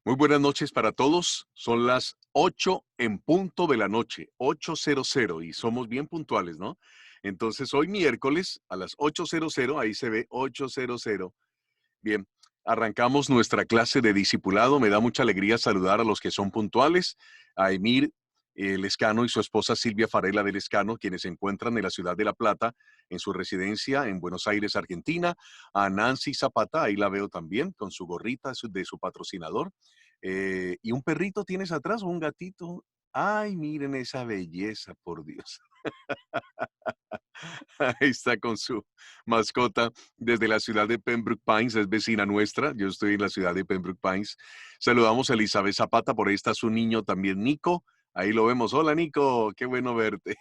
Muy buenas noches para todos. Son las 8 en punto de la noche, 8:00, y somos bien puntuales, ¿no? Entonces, hoy miércoles a las 8:00, ahí se ve 8:00. Bien, arrancamos nuestra clase de discipulado. Me da mucha alegría saludar a los que son puntuales, a Emir Lescano y su esposa Silvia Farela de Lescano, quienes se encuentran en la ciudad de La Plata, en su residencia en Buenos Aires, Argentina, a Nancy Zapata, ahí la veo también, con su gorrita de su patrocinador. Y un perrito tienes atrás, o un gatito. Ay, miren esa belleza, por Dios. Ahí está con su mascota desde la ciudad de Pembroke Pines, es vecina nuestra. Yo estoy en la ciudad de Pembroke Pines. Saludamos a Elizabeth Zapata, por ahí está su niño también, Nico. Ahí lo vemos. Hola, Nico, qué bueno verte.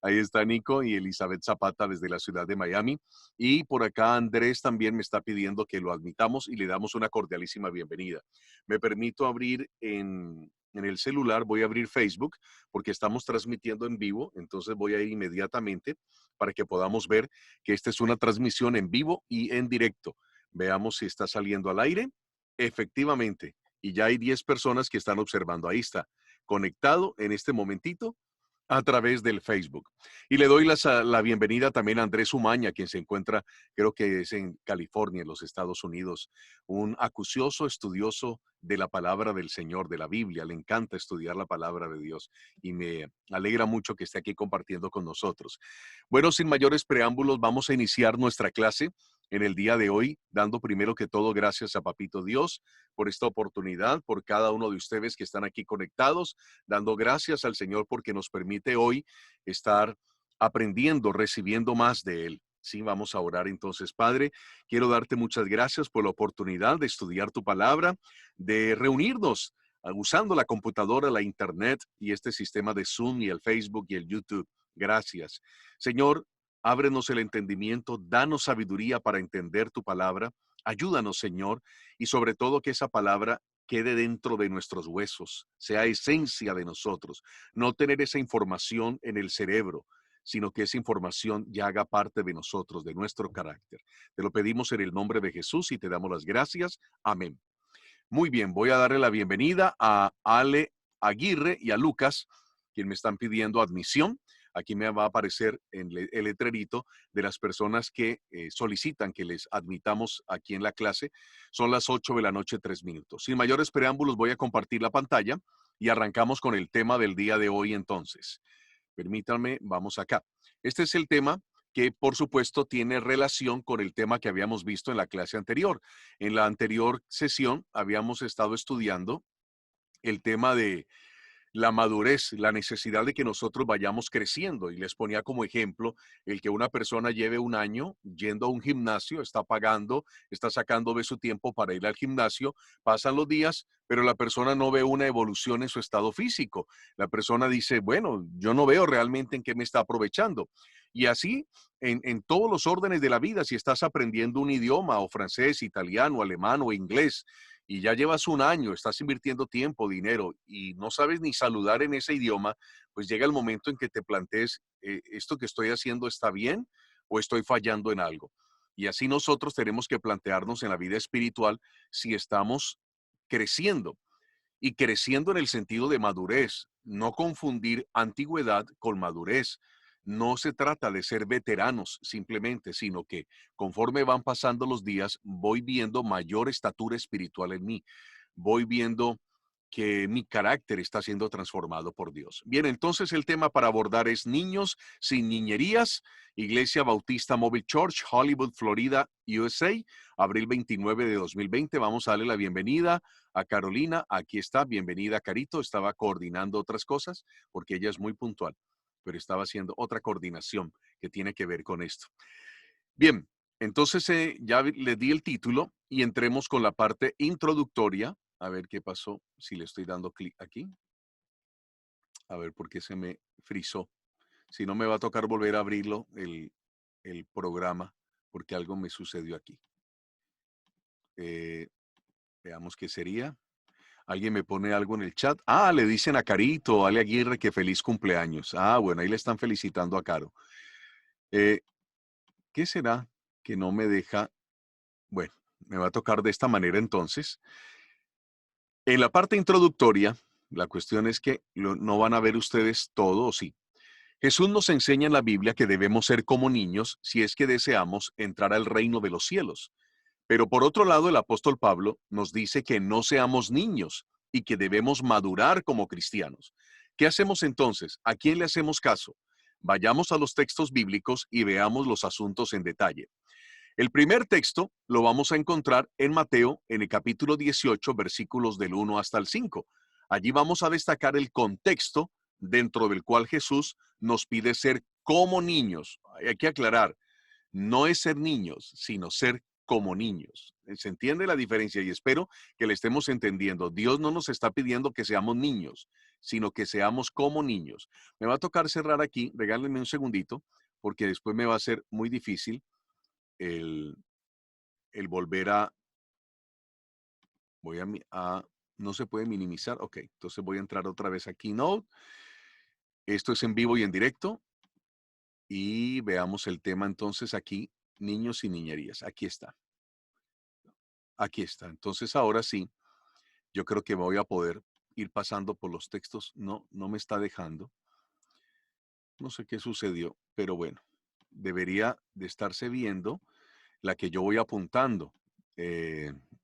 Ahí está Nico y Elizabeth Zapata desde la ciudad de Miami. Y por acá Andrés también me está pidiendo que lo admitamos y le damos una cordialísima bienvenida. Me permito abrir en el celular, voy a abrir Facebook porque estamos transmitiendo en vivo, entonces voy a ir inmediatamente para que podamos ver que esta es una transmisión en vivo y en directo. Veamos si está saliendo al aire. Efectivamente, y ya hay 10 personas que están observando. Ahí está, conectado en este momentito a través del Facebook. Y le doy la bienvenida también a Andrés Umaña, quien se encuentra, creo que es en California, en los Estados Unidos, un acucioso estudioso de la palabra del Señor, de la Biblia. Le encanta estudiar la palabra de Dios y me alegra mucho que esté aquí compartiendo con nosotros. Bueno, sin mayores preámbulos, vamos a iniciar nuestra clase en el día de hoy, dando primero que todo gracias a Papito Dios por esta oportunidad, por cada uno de ustedes que están aquí conectados, dando gracias al Señor porque nos permite hoy estar aprendiendo, recibiendo más de Él. Sí, vamos a orar entonces, Padre. Quiero darte muchas gracias por la oportunidad de estudiar tu palabra, de reunirnos usando la computadora, la internet y este sistema de Zoom y el Facebook y el YouTube. Gracias. Señor, ábrenos el entendimiento, danos sabiduría para entender tu palabra. Ayúdanos, Señor, y sobre todo que esa palabra quede dentro de nuestros huesos, sea esencia de nosotros, no tener esa información en el cerebro, sino que esa información ya haga parte de nosotros, de nuestro carácter. Te lo pedimos en el nombre de Jesús y te damos las gracias. Amén. Muy bien, voy a darle la bienvenida a Ale Aguirre y a Lucas, quien me están pidiendo admisión. Aquí me va a aparecer el letrerito de las personas que solicitan que les admitamos aquí en la clase. Son las 8 de la noche, 3 minutos. Sin mayores preámbulos, voy a compartir la pantalla y arrancamos con el tema del día de hoy entonces. Permítanme, vamos acá. Este es el tema que, por supuesto, tiene relación con el tema que habíamos visto en la clase anterior. En la anterior sesión habíamos estado estudiando el tema de la madurez, la necesidad de que nosotros vayamos creciendo. Y les ponía como ejemplo el que una persona lleve un año yendo a un gimnasio, está pagando, está sacando de su tiempo para ir al gimnasio, pasan los días, pero la persona no ve una evolución en su estado físico. La persona dice, bueno, yo no veo realmente en qué me está aprovechando. Y así, en todos los órdenes de la vida, si estás aprendiendo un idioma, o francés, italiano, alemán o inglés, y ya llevas un año, estás invirtiendo tiempo, dinero y no sabes ni saludar en ese idioma, pues llega el momento en que te plantees, ¿esto que estoy haciendo está bien o estoy fallando en algo? Y así nosotros tenemos que plantearnos en la vida espiritual si estamos creciendo y creciendo en el sentido de madurez, no confundir antigüedad con madurez. No se trata de ser veteranos simplemente, sino que conforme van pasando los días, voy viendo mayor estatura espiritual en mí. Voy viendo que mi carácter está siendo transformado por Dios. Bien, entonces el tema para abordar es niños sin niñerías, Iglesia Bautista Mobile Church, Hollywood, Florida, USA, abril 29 de 2020. Vamos a darle la bienvenida a Carolina. Aquí está, bienvenida Carito. Estaba coordinando otras cosas porque ella es muy puntual, pero estaba haciendo otra coordinación que tiene que ver con esto. Bien, entonces ya le di el título y entremos con la parte introductoria. A ver qué pasó, si le estoy dando clic aquí. A ver por qué se me frizó. Si no, me va a tocar volver a abrirlo, el programa, porque algo me sucedió aquí. Eh, Veamos qué sería. Alguien me pone algo en el chat. Ah, le dicen a Carito, Ale Aguirre, que feliz cumpleaños. Ah, bueno, ahí le están felicitando a Caro. Eh, ¿Qué será que no me deja? Bueno, me va a tocar de esta manera entonces. En la parte introductoria, la cuestión es que no van a ver ustedes todo, ¿o sí? Jesús nos enseña en la Biblia que debemos ser como niños si es que deseamos entrar al reino de los cielos. Pero por otro lado, el apóstol Pablo nos dice que no seamos niños y que debemos madurar como cristianos. ¿Qué hacemos entonces? ¿A quién le hacemos caso? Vayamos a los textos bíblicos y veamos los asuntos en detalle. El primer texto lo vamos a encontrar en Mateo, en el capítulo 18, versículos del 1 hasta el 5. Allí vamos a destacar el contexto dentro del cual Jesús nos pide ser como niños. Hay que aclarar, no es ser niños, sino ser como niños. ¿Se entiende la diferencia? Y espero que le estemos entendiendo. Dios no nos está pidiendo que seamos niños, sino que seamos como niños. Me va a tocar cerrar aquí, regálenme un segundito, porque después me va a ser muy difícil el, el volver a, no se puede minimizar. Ok, entonces voy a entrar otra vez a Keynote. Esto es en vivo y en directo. Y veamos el tema entonces aquí, niños y niñerías. Aquí está. Aquí está. Entonces ahora sí, yo creo que voy a poder ir pasando por los textos. No, no me está dejando. No sé qué sucedió, pero bueno, debería de estarse viendo la que yo voy apuntando.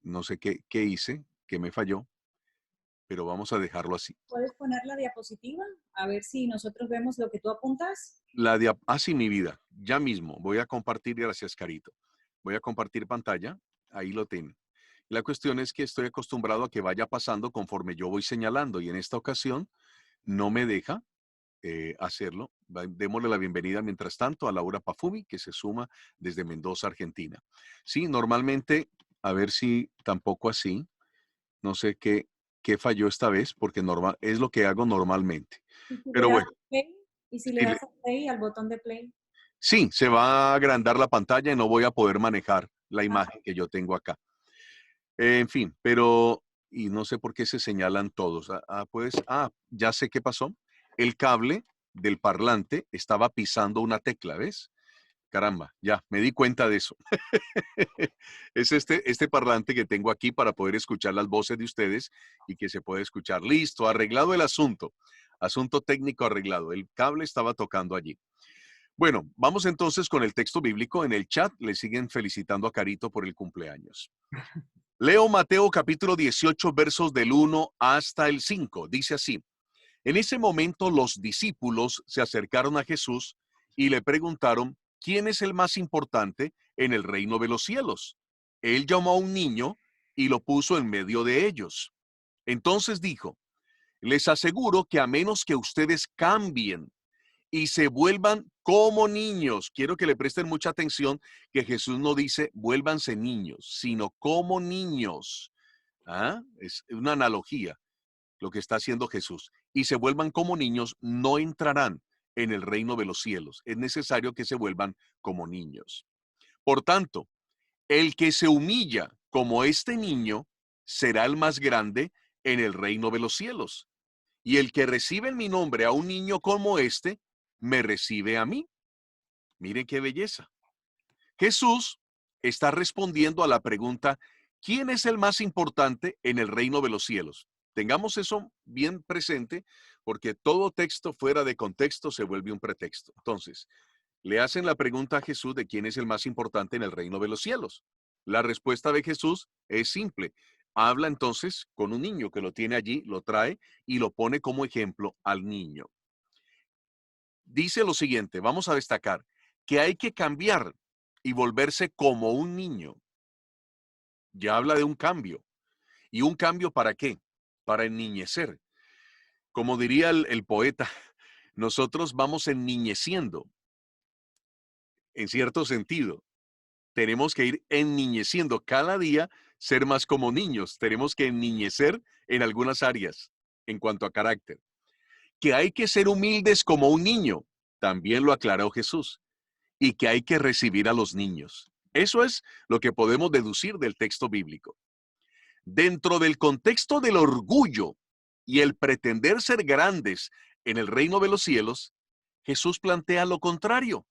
No sé qué hice, qué me falló, pero vamos a dejarlo así. ¿Puedes poner la diapositiva? A ver si nosotros vemos lo que tú apuntas. Sí, mi vida, ya mismo. Voy a compartir, gracias, Carito. Voy a compartir pantalla, ahí lo tienen. La cuestión es que estoy acostumbrado a que vaya pasando conforme yo voy señalando y en esta ocasión no me deja hacerlo. Démosle la bienvenida mientras tanto a Laura Pafumi, que se suma desde Mendoza, Argentina. Sí, normalmente, a ver si tampoco así, no sé qué falló esta vez, porque es lo que hago normalmente. Y si le Pero das bueno, play, y si le sí, das a play al botón de play. sí, se va a agrandar la pantalla y no voy a poder manejar la Ah, imagen que yo tengo acá. En fin, y no sé por qué se señalan todos. Ya sé qué pasó. El cable del parlante estaba pisando una tecla, ¿ves? Caramba, ya, me di cuenta de eso. Es este parlante que tengo aquí para poder escuchar las voces de ustedes y que se puede escuchar. Listo, arreglado el asunto. Asunto técnico arreglado. El cable estaba tocando allí. Bueno, vamos entonces con el texto bíblico. En el chat le siguen felicitando a Carito por el cumpleaños. Leo Mateo capítulo 18, versos del 1 hasta el 5. Dice así: En ese momento los discípulos se acercaron a Jesús y le preguntaron, ¿quién es el más importante en el reino de los cielos? Él llamó a un niño y lo puso en medio de ellos. Entonces dijo, les aseguro que a menos que ustedes cambien y se vuelvan como niños. Quiero que le presten mucha atención que Jesús no dice vuélvanse niños, sino como niños. ¿Ah? Es una analogía lo que está haciendo Jesús. Y se vuelvan como niños, no entrarán en el reino de los cielos. Es necesario que se vuelvan como niños. Por tanto, el que se humilla como este niño será el más grande en el reino de los cielos. Y el que recibe en mi nombre a un niño como este, me recibe a mí. Miren qué belleza. Jesús está respondiendo a la pregunta, ¿quién es el más importante en el reino de los cielos? Tengamos eso bien presente porque todo texto fuera de contexto se vuelve un pretexto. Entonces, le hacen la pregunta a Jesús de quién es el más importante en el reino de los cielos. La respuesta de Jesús es simple. Habla entonces con un niño que lo tiene allí, lo trae y lo pone como ejemplo al niño. Dice lo siguiente, vamos a destacar que hay que cambiar y volverse como un niño. Ya habla de un cambio. ¿Y un cambio para qué? Para enniñecer. Como diría el poeta, nosotros vamos enniñeciendo, en cierto sentido. Tenemos que ir enniñeciendo cada día, ser más como niños. Tenemos que enniñecer en algunas áreas en cuanto a carácter. Que hay que ser humildes como un niño, también lo aclaró Jesús. Y que hay que recibir a los niños. Eso es lo que podemos deducir del texto bíblico. Dentro del contexto del orgullo y el pretender ser grandes en el reino de los cielos, Jesús plantea lo contrario,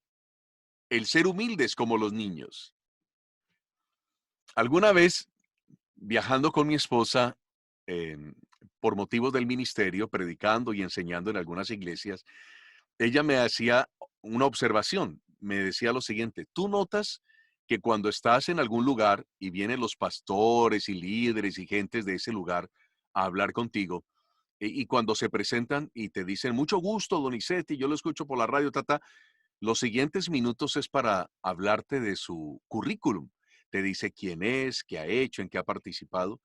el ser humildes como los niños. Alguna vez, viajando con mi esposa, em, por motivos del ministerio, predicando y enseñando en algunas iglesias, ella me hacía una observación. Me decía lo siguiente: tú notas que cuando estás en algún lugar y vienen los pastores y líderes y gentes de ese lugar a hablar contigo, y cuando se presentan y te dicen, mucho gusto, Donizetti, yo lo escucho por la radio, tata, los siguientes minutos es para hablarte de su currículum. Te dice quién es, qué ha hecho, en qué ha participado.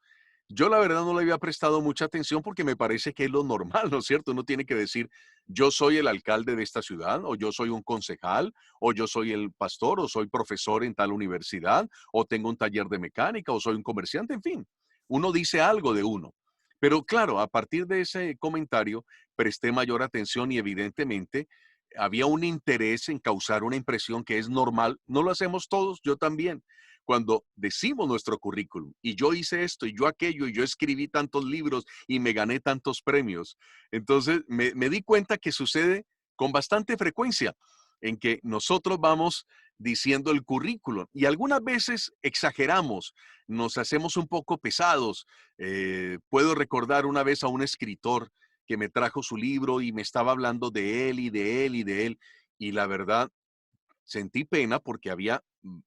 Yo la verdad no le había prestado mucha atención porque me parece que es lo normal, ¿no es cierto? Uno tiene que decir, yo soy el alcalde de esta ciudad, o yo soy un concejal, o yo soy el pastor, o soy profesor en tal universidad, o tengo un taller de mecánica, o soy un comerciante, en fin. Uno dice algo de uno. Pero claro, a partir de ese comentario presté mayor atención y evidentemente había un interés en causar una impresión que es normal. No lo hacemos todos, yo también. Cuando decimos nuestro currículum, y yo hice esto, y yo aquello, y yo escribí tantos libros, y me gané tantos premios. Entonces, me di cuenta que sucede con bastante frecuencia, en que nosotros vamos diciendo el currículum, y algunas veces exageramos, nos hacemos un poco pesados. Puedo recordar una vez a un escritor que me trajo su libro y me estaba hablando de él y de él y de él, y la verdad sentí pena porque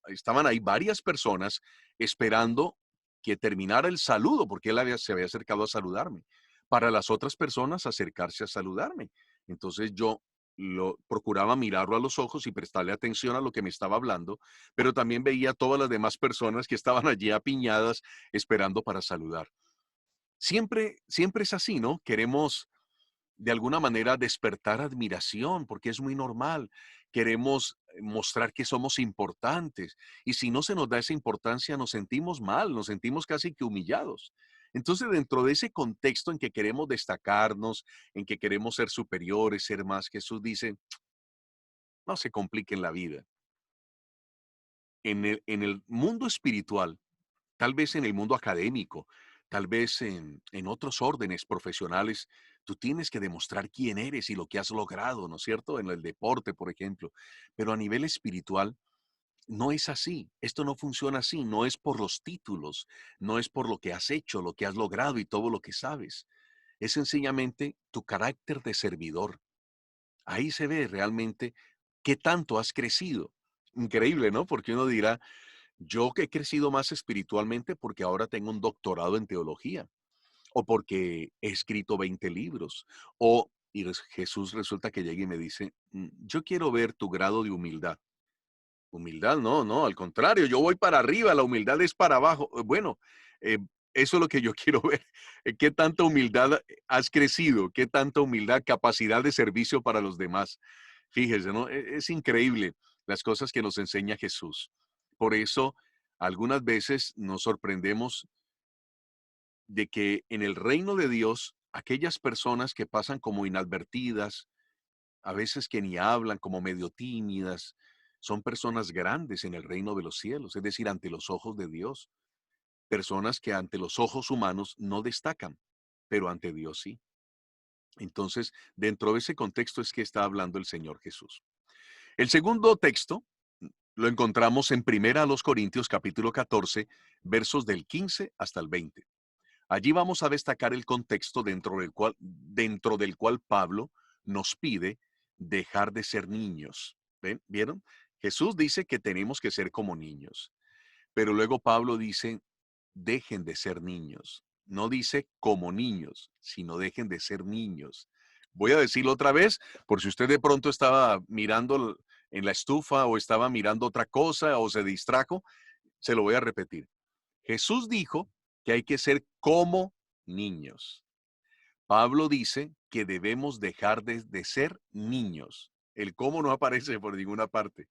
estaban ahí varias personas esperando que terminara el saludo, porque se había acercado a saludarme. Para las otras personas acercarse a saludarme. Entonces yo procuraba mirarlo a los ojos y prestarle atención a lo que me estaba hablando, pero también veía a todas las demás personas que estaban allí apiñadas esperando para saludar. Siempre es así, ¿no? Queremos de alguna manera despertar admiración, porque es muy normal. Queremos mostrar que somos importantes. Y si no se nos da esa importancia, nos sentimos mal, nos sentimos casi que humillados. Entonces, dentro de ese contexto en que queremos destacarnos, en que queremos ser superiores, ser más, Jesús dice, no se compliquen la vida. En el mundo espiritual, tal vez en el mundo académico, tal vez en otros órdenes profesionales, tú tienes que demostrar quién eres y lo que has logrado, ¿no es cierto? En el deporte, por ejemplo. Pero a nivel espiritual, no es así. Esto no funciona así. No es por los títulos, no es por lo que has hecho, lo que has logrado y todo lo que sabes. Es sencillamente tu carácter de servidor. Ahí se ve realmente qué tanto has crecido. Increíble, ¿no? Porque uno dirá, yo que he crecido más espiritualmente porque ahora tengo un doctorado en teología, o porque he escrito 20 libros, Jesús resulta que llega y me dice, yo quiero ver tu grado de humildad. Humildad, no, no, al contrario, yo voy para arriba, la humildad es para abajo. Bueno, eh, eso es lo que yo quiero ver. ¿Qué tanta humildad has crecido? ¿Qué tanta humildad, capacidad de servicio para los demás? Fíjese, ¿no? Es increíble las cosas que nos enseña Jesús. Por eso, algunas veces nos sorprendemos de que en el reino de Dios, aquellas personas que pasan como inadvertidas, a veces que ni hablan, como medio tímidas, son personas grandes en el reino de los cielos, es decir, ante los ojos de Dios. Personas que ante los ojos humanos no destacan, pero ante Dios sí. Entonces, dentro de ese contexto es que está hablando el Señor Jesús. El segundo texto lo encontramos en Primera a los Corintios capítulo 14, versos del 15 hasta el 20. Allí vamos a destacar el contexto dentro del cual Pablo nos pide dejar de ser niños. ¿Ven? ¿Vieron? Jesús dice que tenemos que ser como niños, pero luego Pablo dice, dejen de ser niños. No dice como niños, sino dejen de ser niños. Voy a decirlo otra vez, por si usted de pronto estaba mirando en la estufa o estaba mirando otra cosa o se distrajo, se lo voy a repetir. Jesús dijo que hay que ser como niños. Pablo dice que debemos dejar de ser niños. El cómo no aparece por ninguna parte.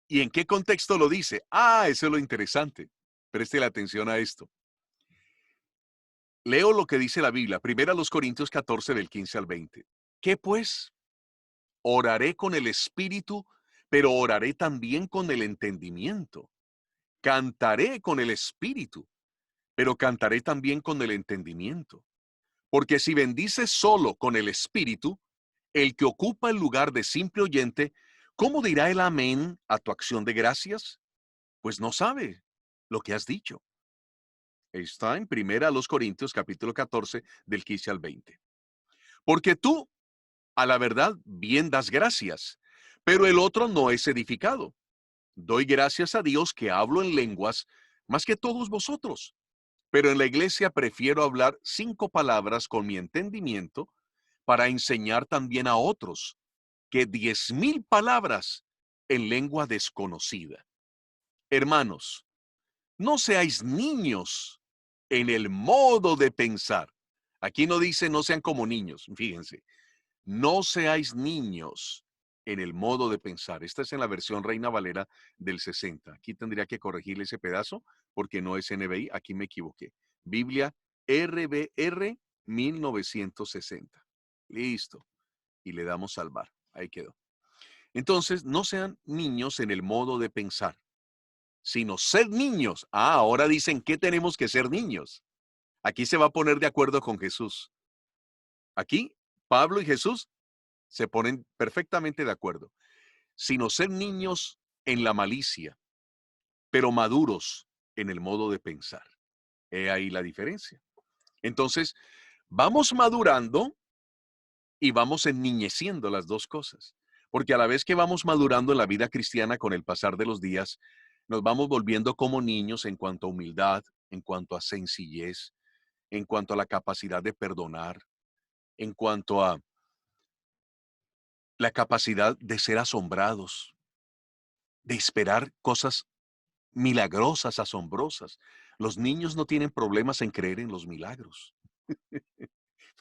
¿Y en qué contexto lo dice? Eso es lo interesante. Preste la atención a esto. Leo lo que dice la Biblia, primero a los Corintios 14 del 15 al 20. ¿Qué pues? Oraré con el espíritu, pero oraré también con el entendimiento. Cantaré con el espíritu, pero cantaré también con el entendimiento. Porque si bendices solo con el espíritu, el que ocupa el lugar de simple oyente, ¿cómo dirá el amén a tu acción de gracias? Pues no sabe lo que has dicho. Está en Primera a los Corintios, capítulo 14, del 15 al 20. Porque tú, a la verdad, bien das gracias, pero el otro no es edificado. Doy gracias a Dios que hablo en lenguas más que todos vosotros, pero en la iglesia prefiero hablar 5 palabras con mi entendimiento para enseñar también a otros que 10,000 palabras en lengua desconocida. Hermanos, no seáis niños en el modo de pensar. Aquí no dice no sean como niños, fíjense. No seáis niños en el modo de pensar. Esta es en la versión Reina Valera del 60. Aquí tendría que corregirle ese pedazo porque no es NBI. Aquí me equivoqué. Biblia RBR 1960. Listo. Y le damos salvar. Ahí quedó. Entonces, no sean niños en el modo de pensar, sino sed niños. Ah, ahora dicen que tenemos que ser niños. Aquí se va a poner de acuerdo con Jesús. Aquí, Pablo y Jesús se ponen perfectamente de acuerdo. Sino ser niños en la malicia, pero maduros en el modo de pensar. He ahí la diferencia. Entonces, vamos madurando y vamos enniñeciendo las dos cosas. Porque a la vez que vamos madurando en la vida cristiana con el pasar de los días, nos vamos volviendo como niños en cuanto a humildad, en cuanto a sencillez, en cuanto a la capacidad de perdonar, en cuanto a la capacidad de ser asombrados, de esperar cosas milagrosas, asombrosas. Los niños no tienen problemas en creer en los milagros.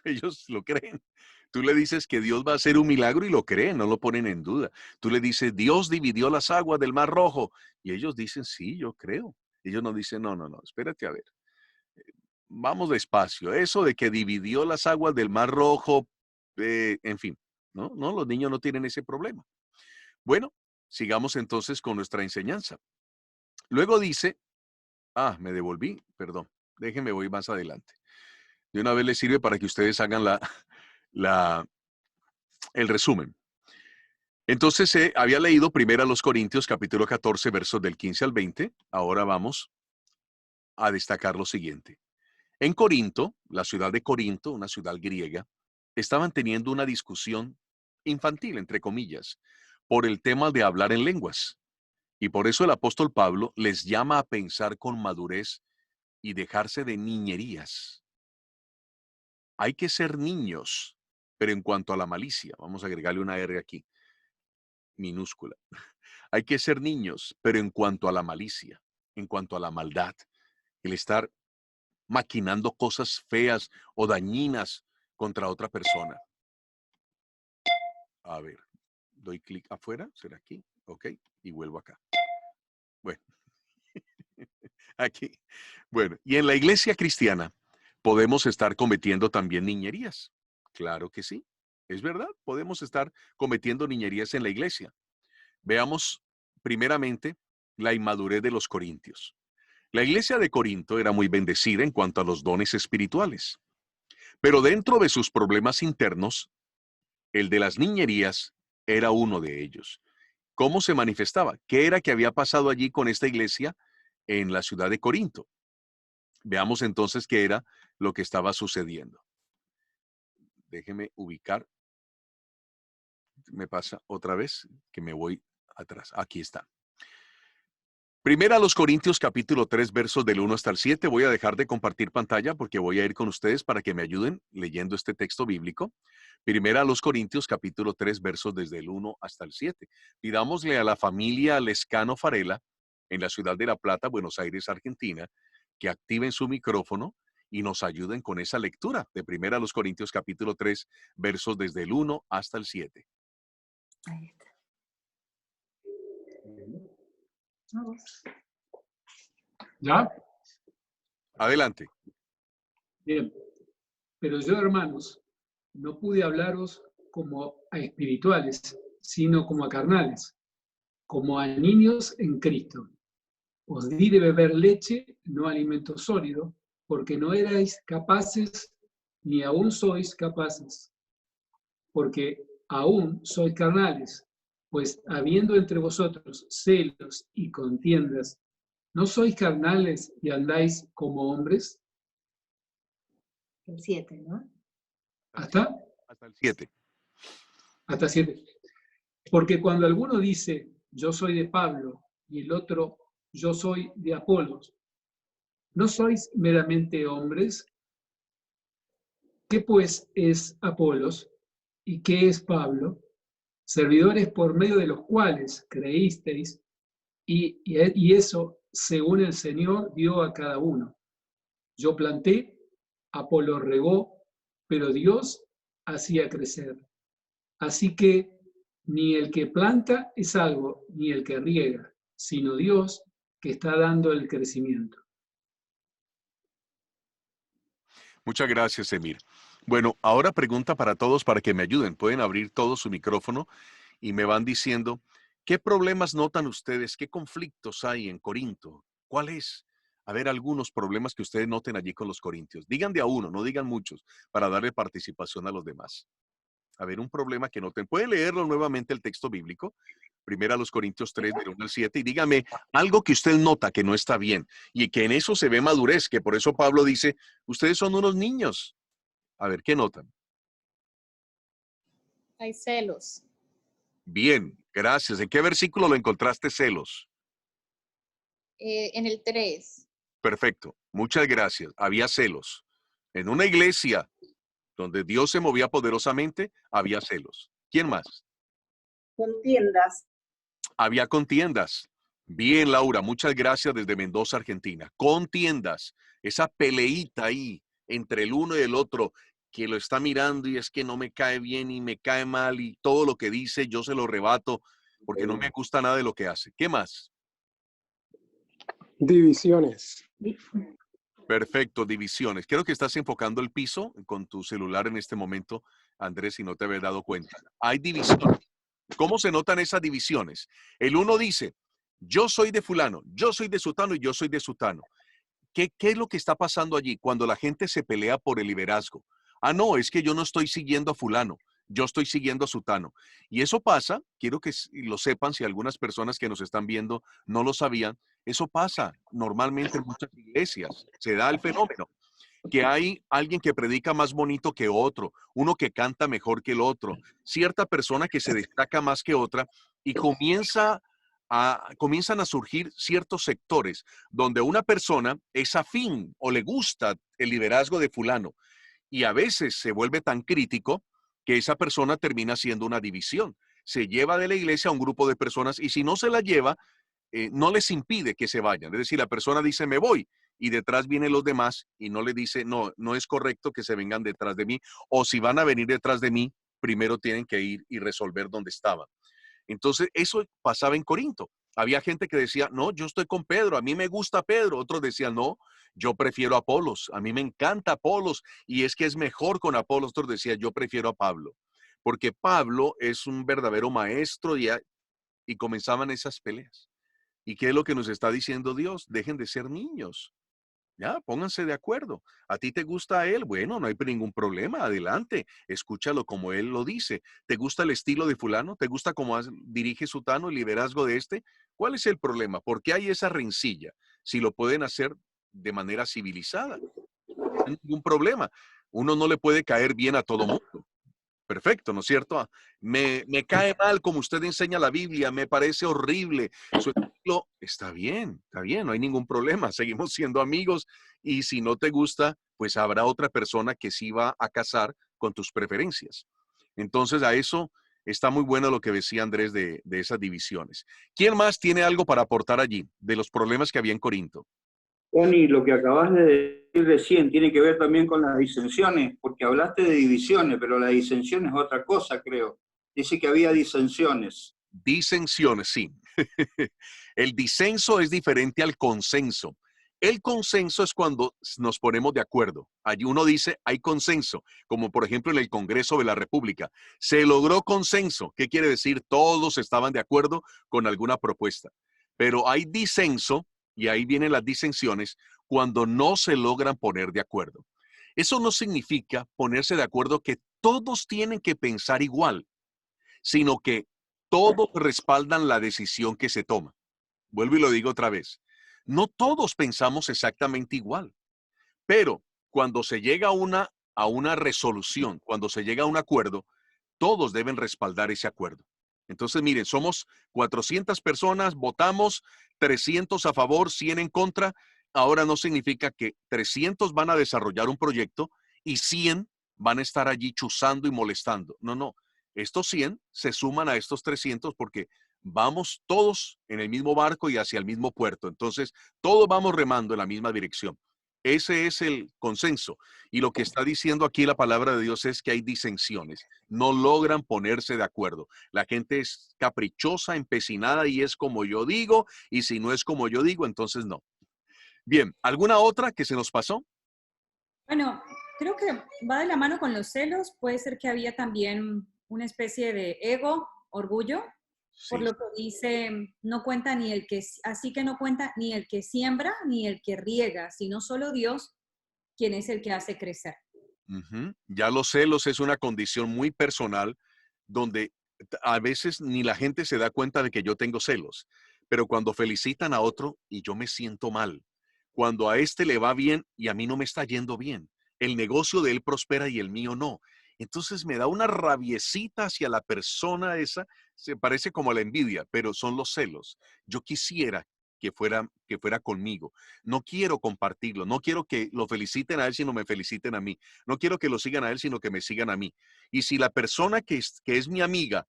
Ellos lo creen. Tú le dices que Dios va a hacer un milagro y lo creen, no lo ponen en duda. Tú le dices, Dios dividió las aguas del Mar Rojo. Y ellos dicen, sí, yo creo. Ellos no dicen, no, no, no, espérate a ver. Vamos despacio. Eso de que dividió las aguas del Mar Rojo, en fin, ¿no? No, los niños no tienen ese problema. Bueno, sigamos entonces con nuestra enseñanza. Luego dice, me devolví, perdón. Déjenme, voy más adelante. De una vez les sirve para que ustedes hagan el resumen. Entonces, había leído primero a los Corintios, capítulo 14, versos del 15 al 20. Ahora vamos a destacar lo siguiente. En Corinto, la ciudad de Corinto, una ciudad griega, estaban teniendo una discusión infantil, entre comillas, por el tema de hablar en lenguas. Y por eso el apóstol Pablo les llama a pensar con madurez y dejarse de niñerías. Hay que ser niños, pero en cuanto a la malicia, vamos a agregarle una R aquí, minúscula. Hay que ser niños, pero en cuanto a la malicia, en cuanto a la maldad, el estar maquinando cosas feas o dañinas contra otra persona. A ver, doy clic afuera, será aquí, ok, y vuelvo acá. Bueno, aquí. Bueno, y en la iglesia cristiana podemos estar cometiendo también niñerías. Claro que sí, es verdad, podemos estar cometiendo niñerías en la iglesia. Veamos primeramente la inmadurez de los corintios. La iglesia de Corinto era muy bendecida en cuanto a los dones espirituales, pero dentro de sus problemas internos, el de las niñerías era uno de ellos. ¿Cómo se manifestaba? ¿Qué era que había pasado allí con esta iglesia en la ciudad de Corinto? Veamos entonces qué era lo que estaba sucediendo. Déjeme ubicar. Me pasa otra vez que me voy atrás. Aquí está. Primera a los Corintios capítulo 3 versos del 1 hasta el 7. Voy a dejar de compartir pantalla porque voy a ir con ustedes para que me ayuden leyendo este texto bíblico. Primera a los Corintios capítulo 3 versos desde el 1 hasta el 7. Pidámosle a la familia Lescano Farela en la ciudad de La Plata, Buenos Aires, Argentina, que activen su micrófono y nos ayuden con esa lectura de Primera a los Corintios capítulo 3 versos desde el 1 hasta el 7. Ahí está. Vamos. ¿Ya? Adelante. Bien. Pero yo, hermanos, no pude hablaros como a espirituales, sino como a carnales, como a niños en Cristo. Os di de beber leche, no alimento sólido, porque no erais capaces, ni aún sois capaces, porque aún sois carnales, pues habiendo entre vosotros celos y contiendas, ¿No sois carnales y andáis como hombres? El 7, ¿no? ¿Hasta? Hasta el 7. Hasta 7. Porque cuando alguno dice, yo soy de Pablo, y el otro, yo soy de Apolos, ¿no sois meramente hombres? ¿Qué pues es Apolos? ¿Y qué es Pablo? Servidores por medio de los cuales creísteis, y eso según el Señor dio a cada uno. Yo planté, Apolo regó, pero Dios hacía crecer. Así que ni el que planta es algo, ni el que riega, sino Dios que está dando el crecimiento. Muchas gracias, Emir. Bueno, ahora pregunta para todos para que me ayuden. Pueden abrir todo su micrófono y me van diciendo, ¿qué problemas notan ustedes? ¿Qué conflictos hay en Corinto? ¿Cuál es? A ver, algunos problemas que ustedes noten allí con los corintios. Digan de a uno, no digan muchos, para darle participación a los demás. A ver, un problema que noten. ¿Pueden leerlo nuevamente el texto bíblico? Primera a los Corintios 3, del 1 al 7, y dígame algo que usted nota que no está bien y que en eso se ve madurez, que por eso Pablo dice, ustedes son unos niños. A ver, ¿qué notan? Hay celos. Bien, gracias. ¿En qué versículo lo encontraste celos? En el 3. Perfecto, muchas gracias. Había celos. En una iglesia donde Dios se movía poderosamente, había celos. ¿Quién más? Contiendas. Había contiendas. Bien, Laura, muchas gracias desde Mendoza, Argentina. Contiendas, esa peleita ahí entre el uno y el otro, que lo está mirando y es que no me cae bien y me cae mal y todo lo que dice yo se lo rebato porque no me gusta nada de lo que hace. ¿Qué más? Divisiones. Perfecto, divisiones. Creo que estás enfocando el piso con tu celular en este momento, Andrés, si no te habías dado cuenta. Hay divisiones. ¿Cómo se notan esas divisiones? El uno dice, yo soy de fulano, yo soy de sutano y yo soy de sutano. ¿Qué es lo que está pasando allí cuando la gente se pelea por el liderazgo? Ah, no, es que yo no estoy siguiendo a fulano, yo estoy siguiendo a sutano. Y eso pasa, quiero que lo sepan, si algunas personas que nos están viendo no lo sabían, eso pasa normalmente en muchas iglesias, se da el fenómeno que hay alguien que predica más bonito que otro, uno que canta mejor que el otro, cierta persona que se destaca más que otra y comienzan a surgir ciertos sectores donde una persona es afín o le gusta el liderazgo de fulano y a veces se vuelve tan crítico que esa persona termina siendo una división. Se lleva de la iglesia a un grupo de personas y si no se la lleva, no les impide que se vayan. Es decir, la persona dice, me voy, y detrás vienen los demás y no le dice, no, no es correcto que se vengan detrás de mí, o si van a venir detrás de mí, primero tienen que ir y resolver donde estaban. Entonces, eso pasaba en Corinto. Había gente que decía, no, yo estoy con Pedro, a mí me gusta Pedro. Otros decían, no, yo prefiero a Apolos, a mí me encanta Apolos, y es que es mejor con Apolos. Otros decían, yo prefiero a Pablo, porque Pablo es un verdadero maestro y comenzaban esas peleas. ¿Y qué es lo que nos está diciendo Dios? Dejen de ser niños. Ya, pónganse de acuerdo. ¿A ti te gusta él? Bueno, no hay ningún problema. Adelante. Escúchalo como él lo dice. ¿Te gusta el estilo de fulano? ¿Te gusta cómo dirige Sutano, el liderazgo de este? ¿Cuál es el problema? ¿Por qué hay esa rencilla? Si lo pueden hacer de manera civilizada. No hay ningún problema. Uno no le puede caer bien a todo mundo. Perfecto, ¿no es cierto? Me cae mal como usted enseña la Biblia, me parece horrible. Su estilo está bien, no hay ningún problema, seguimos siendo amigos y si no te gusta, pues habrá otra persona que sí va a casar con tus preferencias. Entonces a eso está muy bueno lo que decía Andrés de esas divisiones. ¿Quién más tiene algo para aportar allí de los problemas que había en Corinto? Tony, lo que acabas de decir recién tiene que ver también con las disensiones, porque hablaste de divisiones, pero la disensión es otra cosa, creo. Dice que había disensiones. Disensiones, sí. El disenso es diferente al consenso. El consenso es cuando nos ponemos de acuerdo. Allí uno dice, hay consenso, como por ejemplo en el Congreso de la República. Se logró consenso. ¿Qué quiere decir? Todos estaban de acuerdo con alguna propuesta. Pero hay disenso, y ahí vienen las disensiones, cuando no se logran poner de acuerdo. Eso no significa ponerse de acuerdo que todos tienen que pensar igual, sino que todos respaldan la decisión que se toma. Vuelvo y lo digo otra vez. No todos pensamos exactamente igual, pero cuando se llega a una resolución, cuando se llega a un acuerdo, todos deben respaldar ese acuerdo. Entonces, miren, somos 400 personas, votamos 300 a favor, 100 en contra. Ahora no significa que 300 van a desarrollar un proyecto y 100 van a estar allí chuzando y molestando. No, no. Estos 100 se suman a estos 300 porque vamos todos en el mismo barco y hacia el mismo puerto. Entonces, todos vamos remando en la misma dirección. Ese es el consenso. Y lo que está diciendo aquí la palabra de Dios es que hay disensiones. No logran ponerse de acuerdo. La gente es caprichosa, empecinada y es como yo digo. Y si no es como yo digo, entonces no. Bien, ¿alguna otra que se nos pasó? Bueno, creo que va de la mano con los celos. Puede ser que había también una especie de ego, orgullo, por Sí. lo que dice, no cuenta ni el que, así que no cuenta ni el que siembra ni el que riega, sino solo Dios, quien es el que hace crecer. Ujú. Ya los celos es una condición muy personal donde a veces ni la gente se da cuenta de que yo tengo celos, pero cuando felicitan a otro y yo me siento mal, cuando a este le va bien y a mí no me está yendo bien, el negocio de él prospera y el mío no. Entonces me da una rabiecita hacia la persona esa, se parece como a la envidia, pero son los celos. Yo quisiera que fuera conmigo. No quiero compartirlo, no quiero que lo feliciten a él, sino me feliciten a mí. No quiero que lo sigan a él, sino que me sigan a mí. Y si la persona que es mi amiga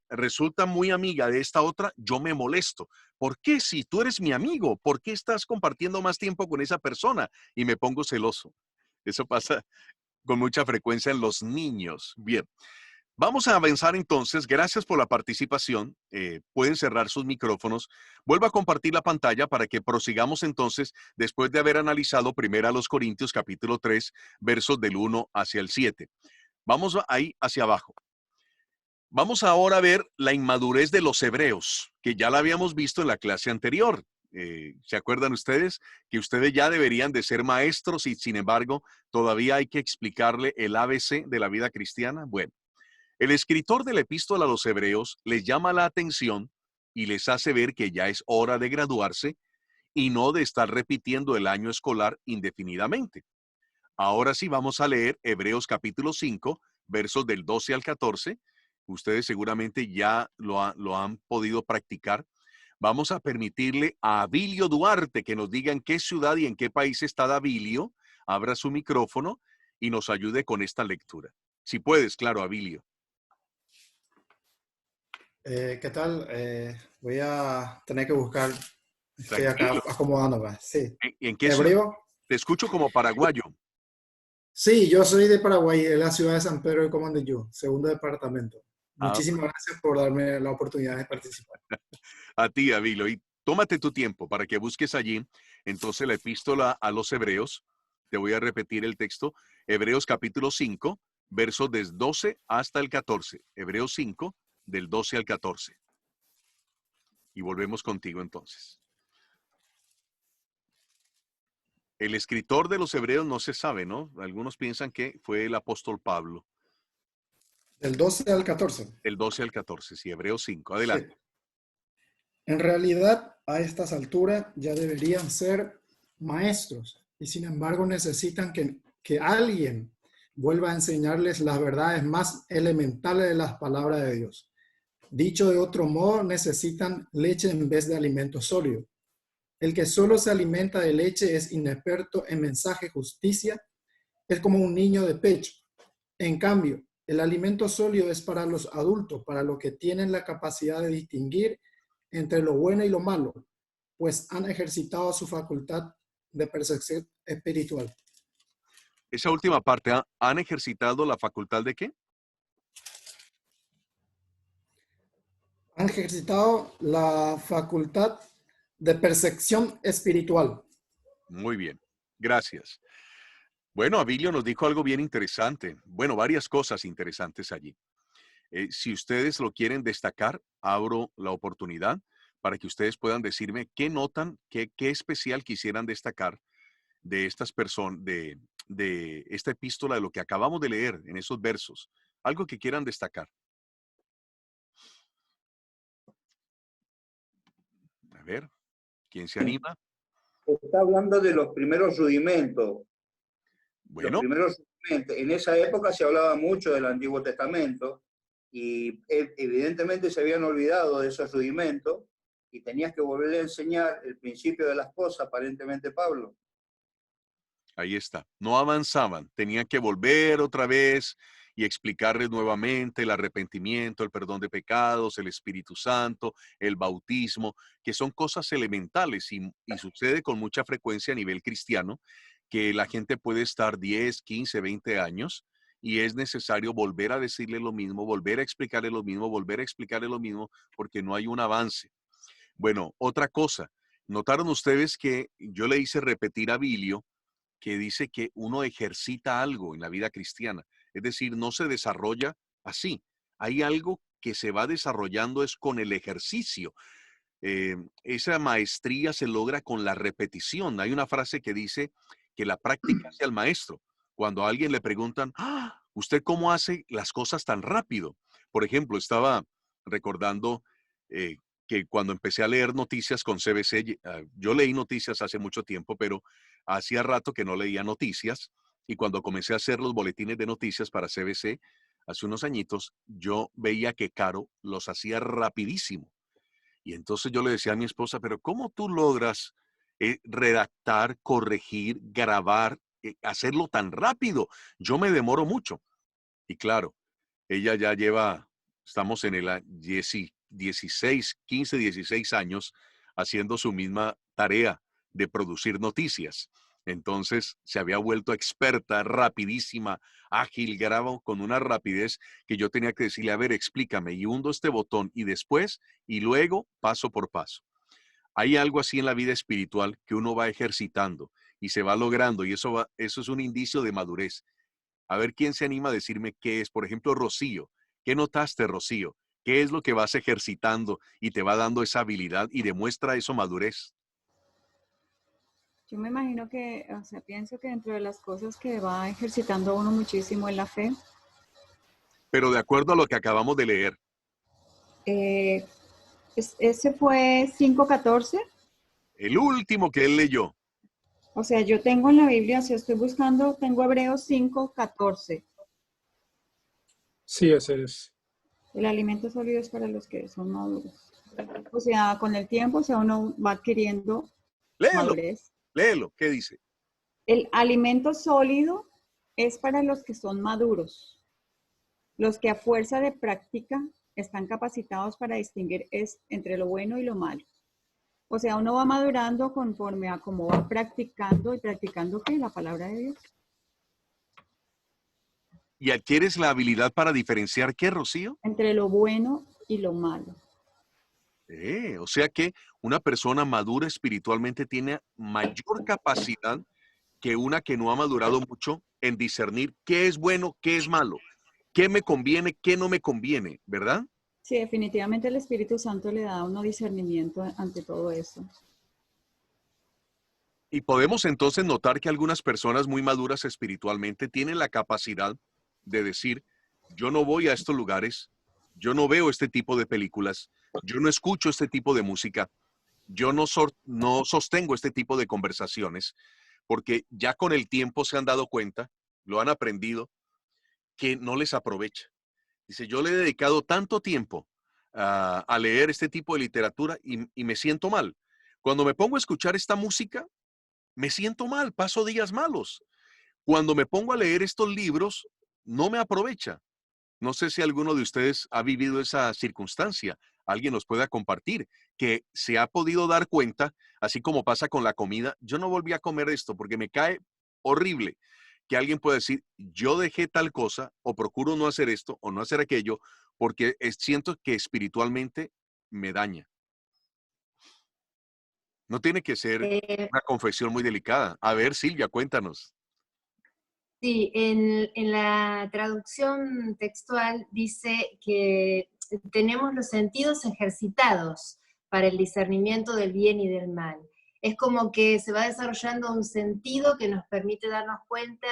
resulta muy amiga de esta otra, yo me molesto. ¿Por qué? Si tú eres mi amigo, ¿por qué estás compartiendo más tiempo con esa persona? Y me pongo celoso. Eso pasa con mucha frecuencia en los niños. Bien, vamos a avanzar entonces. Gracias por la participación. Pueden cerrar sus micrófonos. Vuelvo a compartir la pantalla para que prosigamos entonces después de haber analizado primero a los Corintios capítulo 3, versos del 1 hacia el 7. Vamos ahí hacia abajo. Vamos ahora a ver la inmadurez de los hebreos, que ya la habíamos visto en la clase anterior. ¿Se acuerdan ustedes? Que ustedes ya deberían de ser maestros y sin embargo todavía hay que explicarle el ABC de la vida cristiana. Bueno, el escritor de la epístola a los hebreos les llama la atención y les hace ver que ya es hora de graduarse y no de estar repitiendo el año escolar indefinidamente. Ahora sí vamos a leer Hebreos capítulo 5, versos del 12 al 14. Ustedes seguramente ya lo han podido practicar. Vamos a permitirle a Abilio Duarte que nos diga en qué ciudad y en qué país está Abilio. Abra su micrófono y nos ayude con esta lectura. Si puedes, claro, Abilio. ¿Qué tal? Voy a tener que buscar, estoy acá Tranquilo. acomodándome. Sí. ¿En qué ciudad? ¿Hebreo? Te escucho como paraguayo. Sí, yo soy de Paraguay, de la ciudad de San Pedro de Comandillú, segundo departamento. Ah, Muchísimas gracias por darme la oportunidad de participar. a ti, Abilio. Y tómate tu tiempo para que busques allí. Entonces, la epístola a los Hebreos. Te voy a repetir el texto. Hebreos capítulo 5, versos del 12 hasta el 14. Hebreos 5, del 12 al 14. Y volvemos contigo entonces. El escritor de los Hebreos no se sabe, ¿no? Algunos piensan que fue el apóstol Pablo. Del 12 al 14. El 12 al 14, sí, Hebreos 5. Sí. Adelante. En realidad, a estas alturas ya deberían ser maestros y sin embargo necesitan que alguien vuelva a enseñarles las verdades más elementales de las palabras de Dios. Dicho de otro modo, necesitan leche en vez de alimento sólido. El que solo se alimenta de leche es inexperto en mensaje justicia, es como un niño de pecho. En cambio, el alimento sólido es para los adultos, para los que tienen la capacidad de distinguir entre lo bueno y lo malo, pues han ejercitado su facultad de percepción espiritual. Esa última parte, ¿han ejercitado la facultad de qué? Han ejercitado la facultad de percepción espiritual. Muy bien, gracias. Bueno, Abilio nos dijo algo bien interesante. Bueno, varias cosas interesantes allí. Si ustedes lo quieren destacar, abro la oportunidad para que ustedes puedan decirme qué notan, qué especial quisieran destacar de estas personas, de esta epístola, de lo que acabamos de leer en esos versos. Algo que quieran destacar. A ver, ¿quién se anima? está hablando de los primeros rudimentos. Bueno, Los primeros rudimentos. En esa época se hablaba mucho del Antiguo Testamento y evidentemente se habían olvidado de esos rudimentos y tenías que volverle a enseñar el principio de las cosas, aparentemente Pablo. ahí está. No avanzaban, tenían que volver otra vez y explicarles nuevamente el arrepentimiento, el perdón de pecados, el Espíritu Santo, el bautismo, que son cosas elementales y sucede con mucha frecuencia a nivel cristiano, que la gente puede estar 10, 15, 20 años y es necesario volver a decirle lo mismo, volver a explicarle lo mismo, volver a explicarle lo mismo, porque no hay un avance. Bueno, otra cosa, ¿notaron ustedes que yo le hice repetir a Bilio que dice que uno ejercita algo en la vida cristiana? Es decir, no se desarrolla así. Hay algo que se va desarrollando es con el ejercicio. Esa maestría se logra con la repetición. Hay una frase que dice que la práctica hace al maestro. Cuando a alguien le preguntan, "Ah, ¿usted cómo hace las cosas tan rápido?" Por ejemplo, estaba recordando eh, que cuando empecé a leer noticias con CBC, yo leí noticias hace mucho tiempo, pero hacía rato que no leía noticias. Y cuando comencé a hacer los boletines de noticias para CBC, hace unos añitos, yo veía que Caro los hacía rapidísimo. Y entonces yo le decía a mi esposa, pero ¿cómo tú logras redactar, corregir, grabar, hacerlo tan rápido? Yo me demoro mucho. Y claro, ella ya lleva, estamos en el 16, 15, 16 años haciendo su misma tarea de producir noticias. Entonces se había vuelto experta, rapidísima, ágil, graba con una rapidez que yo tenía que decirle, a ver, explícame, y hundo este botón, y después, y luego, paso por paso. Hay algo así en la vida espiritual que uno va ejercitando y se va logrando, y eso es un indicio de madurez. A ver quién se anima a decirme qué es. Por ejemplo, Rocío. ¿Qué notaste, Rocío? ¿Qué es lo que vas ejercitando y te va dando esa habilidad y demuestra eso madurez? Yo me imagino que, o sea, pienso que dentro de las cosas que va ejercitando uno muchísimo es la fe. Pero de acuerdo a lo que acabamos de leer, Eh, ese fue 5:14. el último que él leyó, O sea, yo tengo en la Biblia, si estoy buscando, tengo Hebreos 5:14. Sí, ese es. El alimento sólido es para los que son maduros. O sea, con el tiempo, o sea, uno va adquiriendo léelo, madurez. léelo, ¿qué dice? El alimento sólido es para los que son maduros, los que a fuerza de práctica están capacitados para distinguir entre lo bueno y lo malo. O sea, uno va madurando conforme a cómo va practicando y practicando ¿qué? La palabra de Dios. ¿Y adquieres la habilidad para diferenciar qué, Rocío? Entre lo bueno y lo malo. O sea que una persona madura espiritualmente tiene mayor capacidad que una que no ha madurado mucho en discernir qué es bueno, qué es malo, qué me conviene, qué no me conviene, ¿verdad? Sí, definitivamente el Espíritu Santo le da a uno discernimiento ante todo eso. Y podemos entonces notar que algunas personas muy maduras espiritualmente tienen la capacidad de decir, yo no voy a estos lugares, yo no veo este tipo de películas, yo no escucho este tipo de música, yo no sostengo este tipo de conversaciones, porque ya con el tiempo se han dado cuenta, lo han aprendido, que no les aprovecha. Dice, yo le he dedicado tanto tiempo a leer este tipo de literatura y me siento mal. Cuando me pongo a escuchar esta música, me siento mal, paso días malos. Cuando me pongo a leer estos libros, no me aprovecha. No sé si alguno de ustedes ha vivido esa circunstancia. Alguien nos pueda compartir que se ha podido dar cuenta, así como pasa con la comida, yo no volví a comer esto porque me cae horrible. Que alguien pueda decir, yo dejé tal cosa o procuro no hacer esto o no hacer aquello porque siento que espiritualmente me daña. No tiene que ser Eh, una confesión muy delicada. A ver, Silvia, cuéntanos. sí, en la traducción textual dice que tenemos los sentidos ejercitados para el discernimiento del bien y del mal. Es como que se va desarrollando un sentido que nos permite darnos cuenta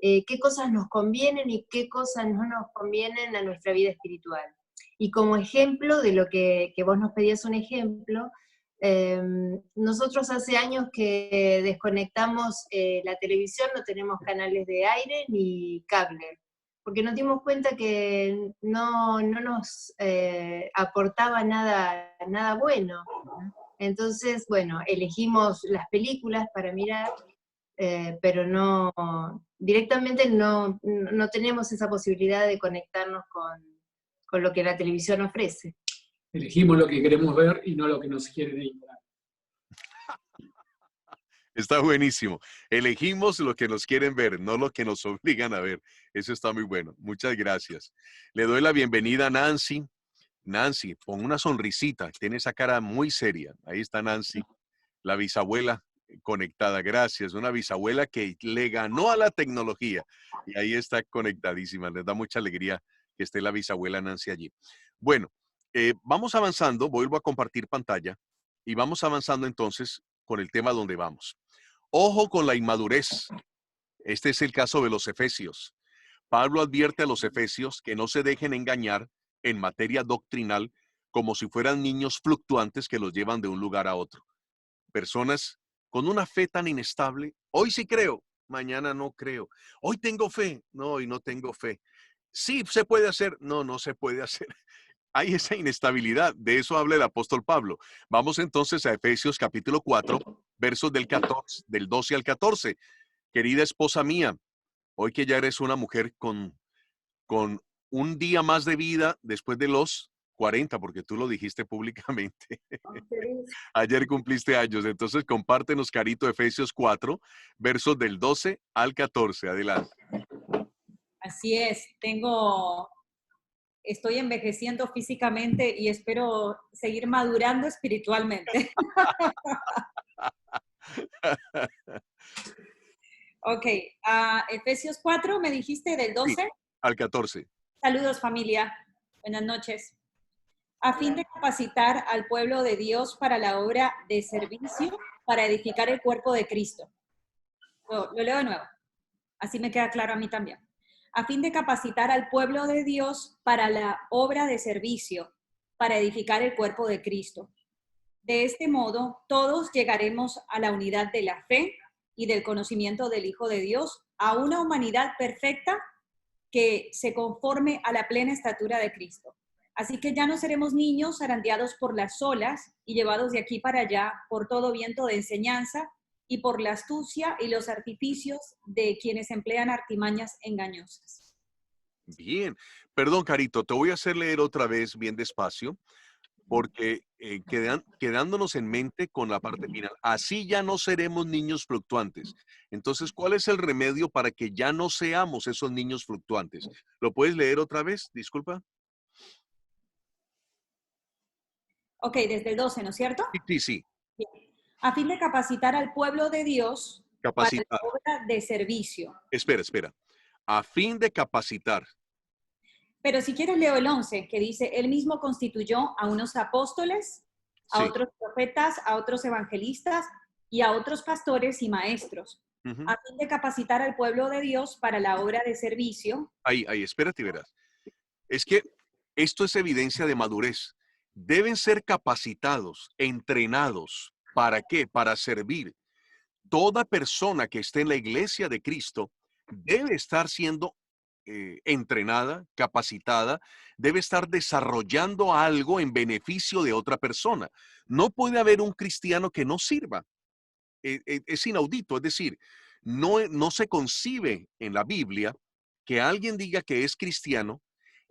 qué cosas nos convienen y qué cosas no nos convienen a nuestra vida espiritual. Y como ejemplo de lo que vos nos pedías un ejemplo, Nosotros hace años que desconectamos la televisión, no tenemos canales de aire ni cable, porque nos dimos cuenta que no nos aportaba nada bueno. Entonces, bueno, elegimos las películas para mirar, pero directamente no tenemos esa posibilidad de conectarnos con lo que la televisión ofrece. Elegimos lo que queremos ver y no lo que nos quieren ignorar. Está buenísimo. Elegimos lo que nos quieren ver, no lo que nos obligan a ver. Eso está muy bueno. Muchas gracias. Le doy la bienvenida a Nancy. Nancy, con una sonrisita, tiene esa cara muy seria. Ahí está Nancy, la bisabuela conectada. Gracias. Una bisabuela que le ganó a la tecnología y ahí está conectadísima. Les da mucha alegría que esté la bisabuela Nancy allí. Bueno, vamos avanzando. Vuelvo a compartir pantalla y vamos avanzando entonces con el tema donde vamos. Ojo con la inmadurez. Este es el caso de los efesios. Pablo advierte a los efesios que no se dejen engañar en materia doctrinal como si fueran niños fluctuantes que los llevan de un lugar a otro. Personas con una fe tan inestable. Hoy sí creo, mañana no creo. Hoy tengo fe, no, hoy no tengo fe. Sí, se puede hacer, no, no se puede hacer. Hay esa inestabilidad, de eso habla el apóstol Pablo. Vamos entonces a Efesios capítulo 4, versos del 12 al 14. Querida esposa mía, hoy que ya eres una mujer con un día más de vida después de los 40, porque tú lo dijiste públicamente. Ayer cumpliste años, entonces compártenos, Carito, Efesios 4, versos del 12 al 14. Adelante. Así es, estoy envejeciendo físicamente y espero seguir madurando espiritualmente. Ok, Efesios 4, me dijiste del 12. Sí, al 14. Saludos, familia. Buenas noches. A fin de capacitar al pueblo de Dios para la obra de servicio, para edificar el cuerpo de Cristo. Lo leo de nuevo, así me queda claro a mí también. A fin de capacitar al pueblo de Dios para la obra de servicio, para edificar el cuerpo de Cristo. De este modo, todos llegaremos a la unidad de la fe y del conocimiento del Hijo de Dios, a una humanidad perfecta que se conforme a la plena estatura de Cristo. Así que ya no seremos niños zarandeados por las olas y llevados de aquí para allá por todo viento de enseñanza y por la astucia y los artificios de quienes emplean artimañas engañosas. Bien. Perdón, Carito, te voy a hacer leer otra vez bien despacio, porque quedándonos en mente con la parte final. Así ya no seremos niños fluctuantes. Entonces, ¿cuál es el remedio para que ya no seamos esos niños fluctuantes? ¿Lo puedes leer otra vez? Disculpa. Ok, desde el 12, ¿no es cierto? Sí, sí. Bien. A fin de capacitar al pueblo de Dios para la obra de servicio. Espera. A fin de capacitar. Pero si quieres leo el 11, que dice, él mismo constituyó a unos apóstoles, a otros profetas, a otros evangelistas y a otros pastores y maestros, a fin de capacitar al pueblo de Dios para la obra de servicio. Ahí, espérate y verás. Es que esto es evidencia de madurez. Deben ser capacitados, entrenados. ¿Para qué? Para servir. Toda persona que esté en la iglesia de Cristo debe estar siendo entrenada, capacitada, debe estar desarrollando algo en beneficio de otra persona. No puede haber un cristiano que no sirva. Es inaudito, es decir, no se concibe en la Biblia que alguien diga que es cristiano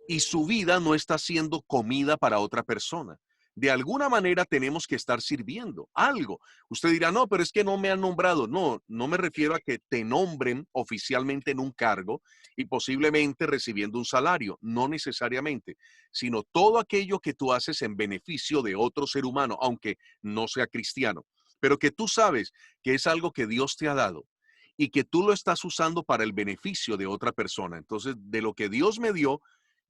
y su vida no está siendo comida para otra persona. De alguna manera tenemos que estar sirviendo algo. Usted dirá, no, pero es que no me han nombrado. No me refiero a que te nombren oficialmente en un cargo y posiblemente recibiendo un salario. No necesariamente, sino todo aquello que tú haces en beneficio de otro ser humano, aunque no sea cristiano, pero que tú sabes que es algo que Dios te ha dado y que tú lo estás usando para el beneficio de otra persona. Entonces, de lo que Dios me dio,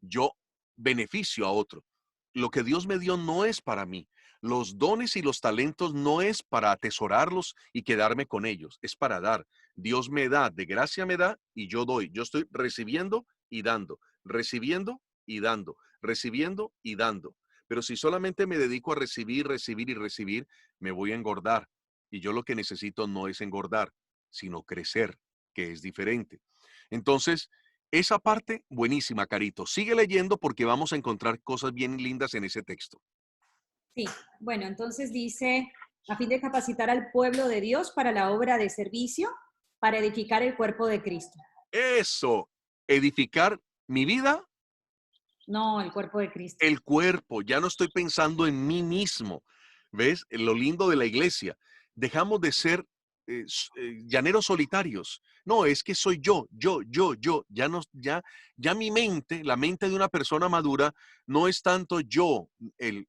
yo beneficio a otro. Lo que Dios me dio no es para mí. Los dones y los talentos no es para atesorarlos y quedarme con ellos. Es para dar. Dios me da, de gracia me da y yo doy. Yo estoy recibiendo y dando, recibiendo y dando, recibiendo y dando. Pero si solamente me dedico a recibir, recibir y recibir, me voy a engordar. Y yo lo que necesito no es engordar, sino crecer, que es diferente. Entonces, esa parte, buenísima, Carito. Sigue leyendo porque vamos a encontrar cosas bien lindas en ese texto. Sí, bueno, entonces dice, a fin de capacitar al pueblo de Dios para la obra de servicio, para edificar el cuerpo de Cristo. Eso, edificar mi vida, No, el cuerpo de Cristo. el cuerpo. Ya no estoy pensando en mí mismo. ¿Ves? Lo lindo de la iglesia. Dejamos de ser llaneros solitarios. No, es que soy yo. Ya no, ya mi mente, la mente de una persona madura, no es tanto yo,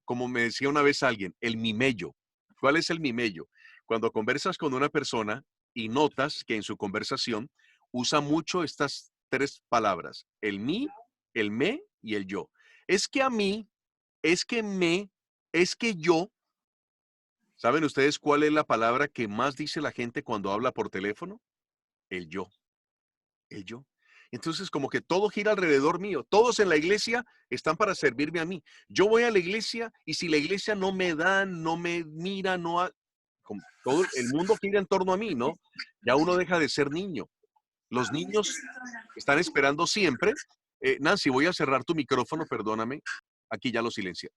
como me decía una vez alguien, el mimello. ¿Cuál es el mimello? Cuando conversas con una persona y notas que en su conversación usa mucho estas tres palabras, el mí, el me y el yo. Es que a mí, es que me, es que yo. ¿Saben ustedes cuál es la palabra que más dice la gente cuando habla por teléfono? El yo, el yo. Entonces, como que todo gira alrededor mío. Todos en la iglesia están para servirme a mí. Yo voy a la iglesia y si la iglesia no me da, no me mira, como todo el mundo gira en torno a mí, ¿no? Ya uno deja de ser niño. Los niños están esperando siempre. Nancy, voy a cerrar tu micrófono, perdóname. Aquí ya lo silencié.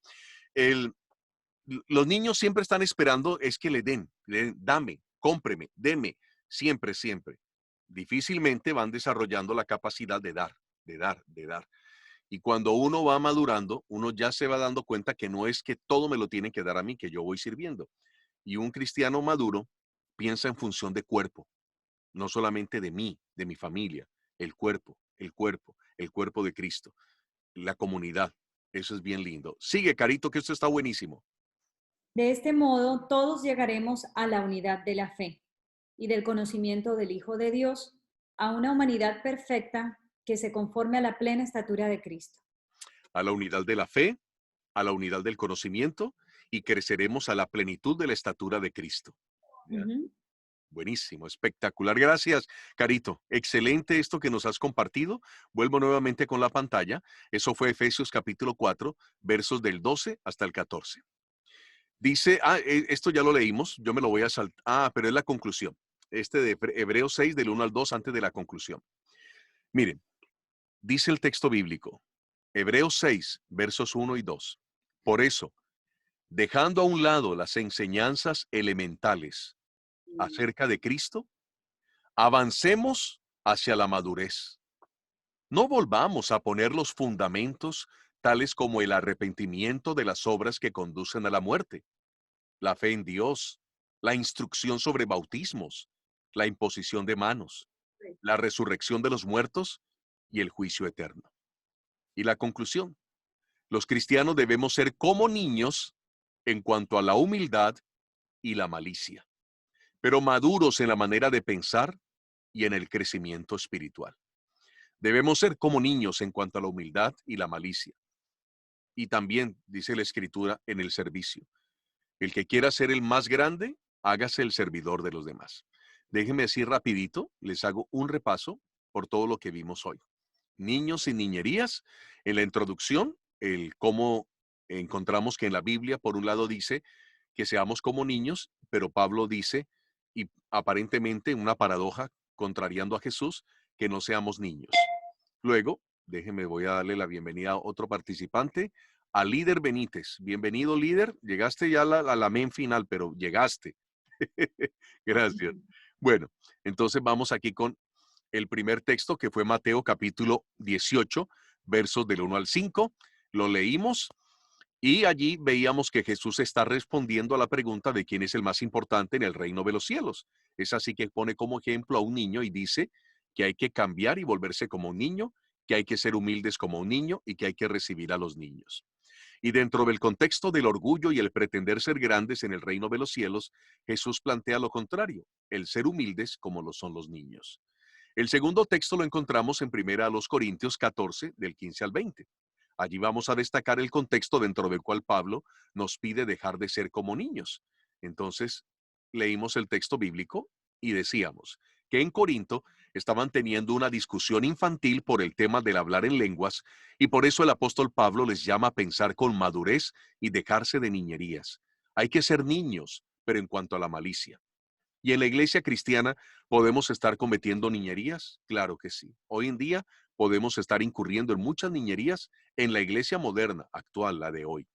Los niños siempre están esperando es que le den, dame, cómpreme, deme, siempre, siempre. Difícilmente van desarrollando la capacidad de dar, de dar, de dar. Y cuando uno va madurando, uno ya se va dando cuenta que no es que todo me lo tienen que dar a mí, que yo voy sirviendo. Y un cristiano maduro piensa en función de cuerpo, no solamente de mí, de mi familia, el cuerpo, el cuerpo, el cuerpo de Cristo, la comunidad. Eso es bien lindo. Sigue, Carito, que esto está buenísimo. De este modo, todos llegaremos a la unidad de la fe y del conocimiento del Hijo de Dios, a una humanidad perfecta que se conforme a la plena estatura de Cristo. A la unidad de la fe, a la unidad del conocimiento y creceremos a la plenitud de la estatura de Cristo. Buenísimo, espectacular. Gracias, Carito. Excelente esto que nos has compartido. Vuelvo nuevamente con la pantalla. Eso fue Efesios capítulo 4, versos del 12 hasta el 14. Dice, esto ya lo leímos, yo me lo voy a saltar. Pero es la conclusión. Este de Hebreos 6, del 1 al 2, antes de la conclusión. Miren, dice el texto bíblico, Hebreos 6, versos 1 y 2. Por eso, dejando a un lado las enseñanzas elementales acerca de Cristo, avancemos hacia la madurez. No volvamos a poner los fundamentos tales como el arrepentimiento de las obras que conducen a la muerte, la fe en Dios, la instrucción sobre bautismos, la imposición de manos, la resurrección de los muertos y el juicio eterno. Y la conclusión, los cristianos debemos ser como niños en cuanto a la humildad y la malicia, pero maduros en la manera de pensar y en el crecimiento espiritual. Debemos ser como niños en cuanto a la humildad y la malicia. Y también, dice la Escritura, en el servicio. El que quiera ser el más grande, hágase el servidor de los demás. Déjenme decir rapidito, les hago un repaso por todo lo que vimos hoy. Niños y niñerías, en la introducción, el cómo encontramos que en la Biblia, por un lado dice que seamos como niños, pero Pablo dice, y aparentemente una paradoja contrariando a Jesús, que no seamos niños. Luego, voy a darle la bienvenida a otro participante, a Líder Benítez. Bienvenido, Líder. Llegaste ya a la main final, pero llegaste. Gracias. Bueno, entonces vamos aquí con el primer texto, que fue Mateo capítulo 18, versos del 1 al 5. Lo leímos y allí veíamos que Jesús está respondiendo a la pregunta de quién es el más importante en el reino de los cielos. Es así que pone como ejemplo a un niño y dice que hay que cambiar y volverse como un niño, que hay que ser humildes como un niño y que hay que recibir a los niños. Y dentro del contexto del orgullo y el pretender ser grandes en el reino de los cielos, Jesús plantea lo contrario, el ser humildes como lo son los niños. El segundo texto lo encontramos en 1 Corintios 14, del 15 al 20. Allí vamos a destacar el contexto dentro del cual Pablo nos pide dejar de ser como niños. Entonces, leímos el texto bíblico y decíamos que en Corinto estaban teniendo una discusión infantil por el tema del hablar en lenguas, y por eso el apóstol Pablo les llama a pensar con madurez y dejarse de niñerías. Hay que ser niños, pero en cuanto a la malicia. ¿Y en la iglesia cristiana podemos estar cometiendo niñerías? Claro que sí. Hoy en día podemos estar incurriendo en muchas niñerías en la iglesia moderna, actual, la de hoy.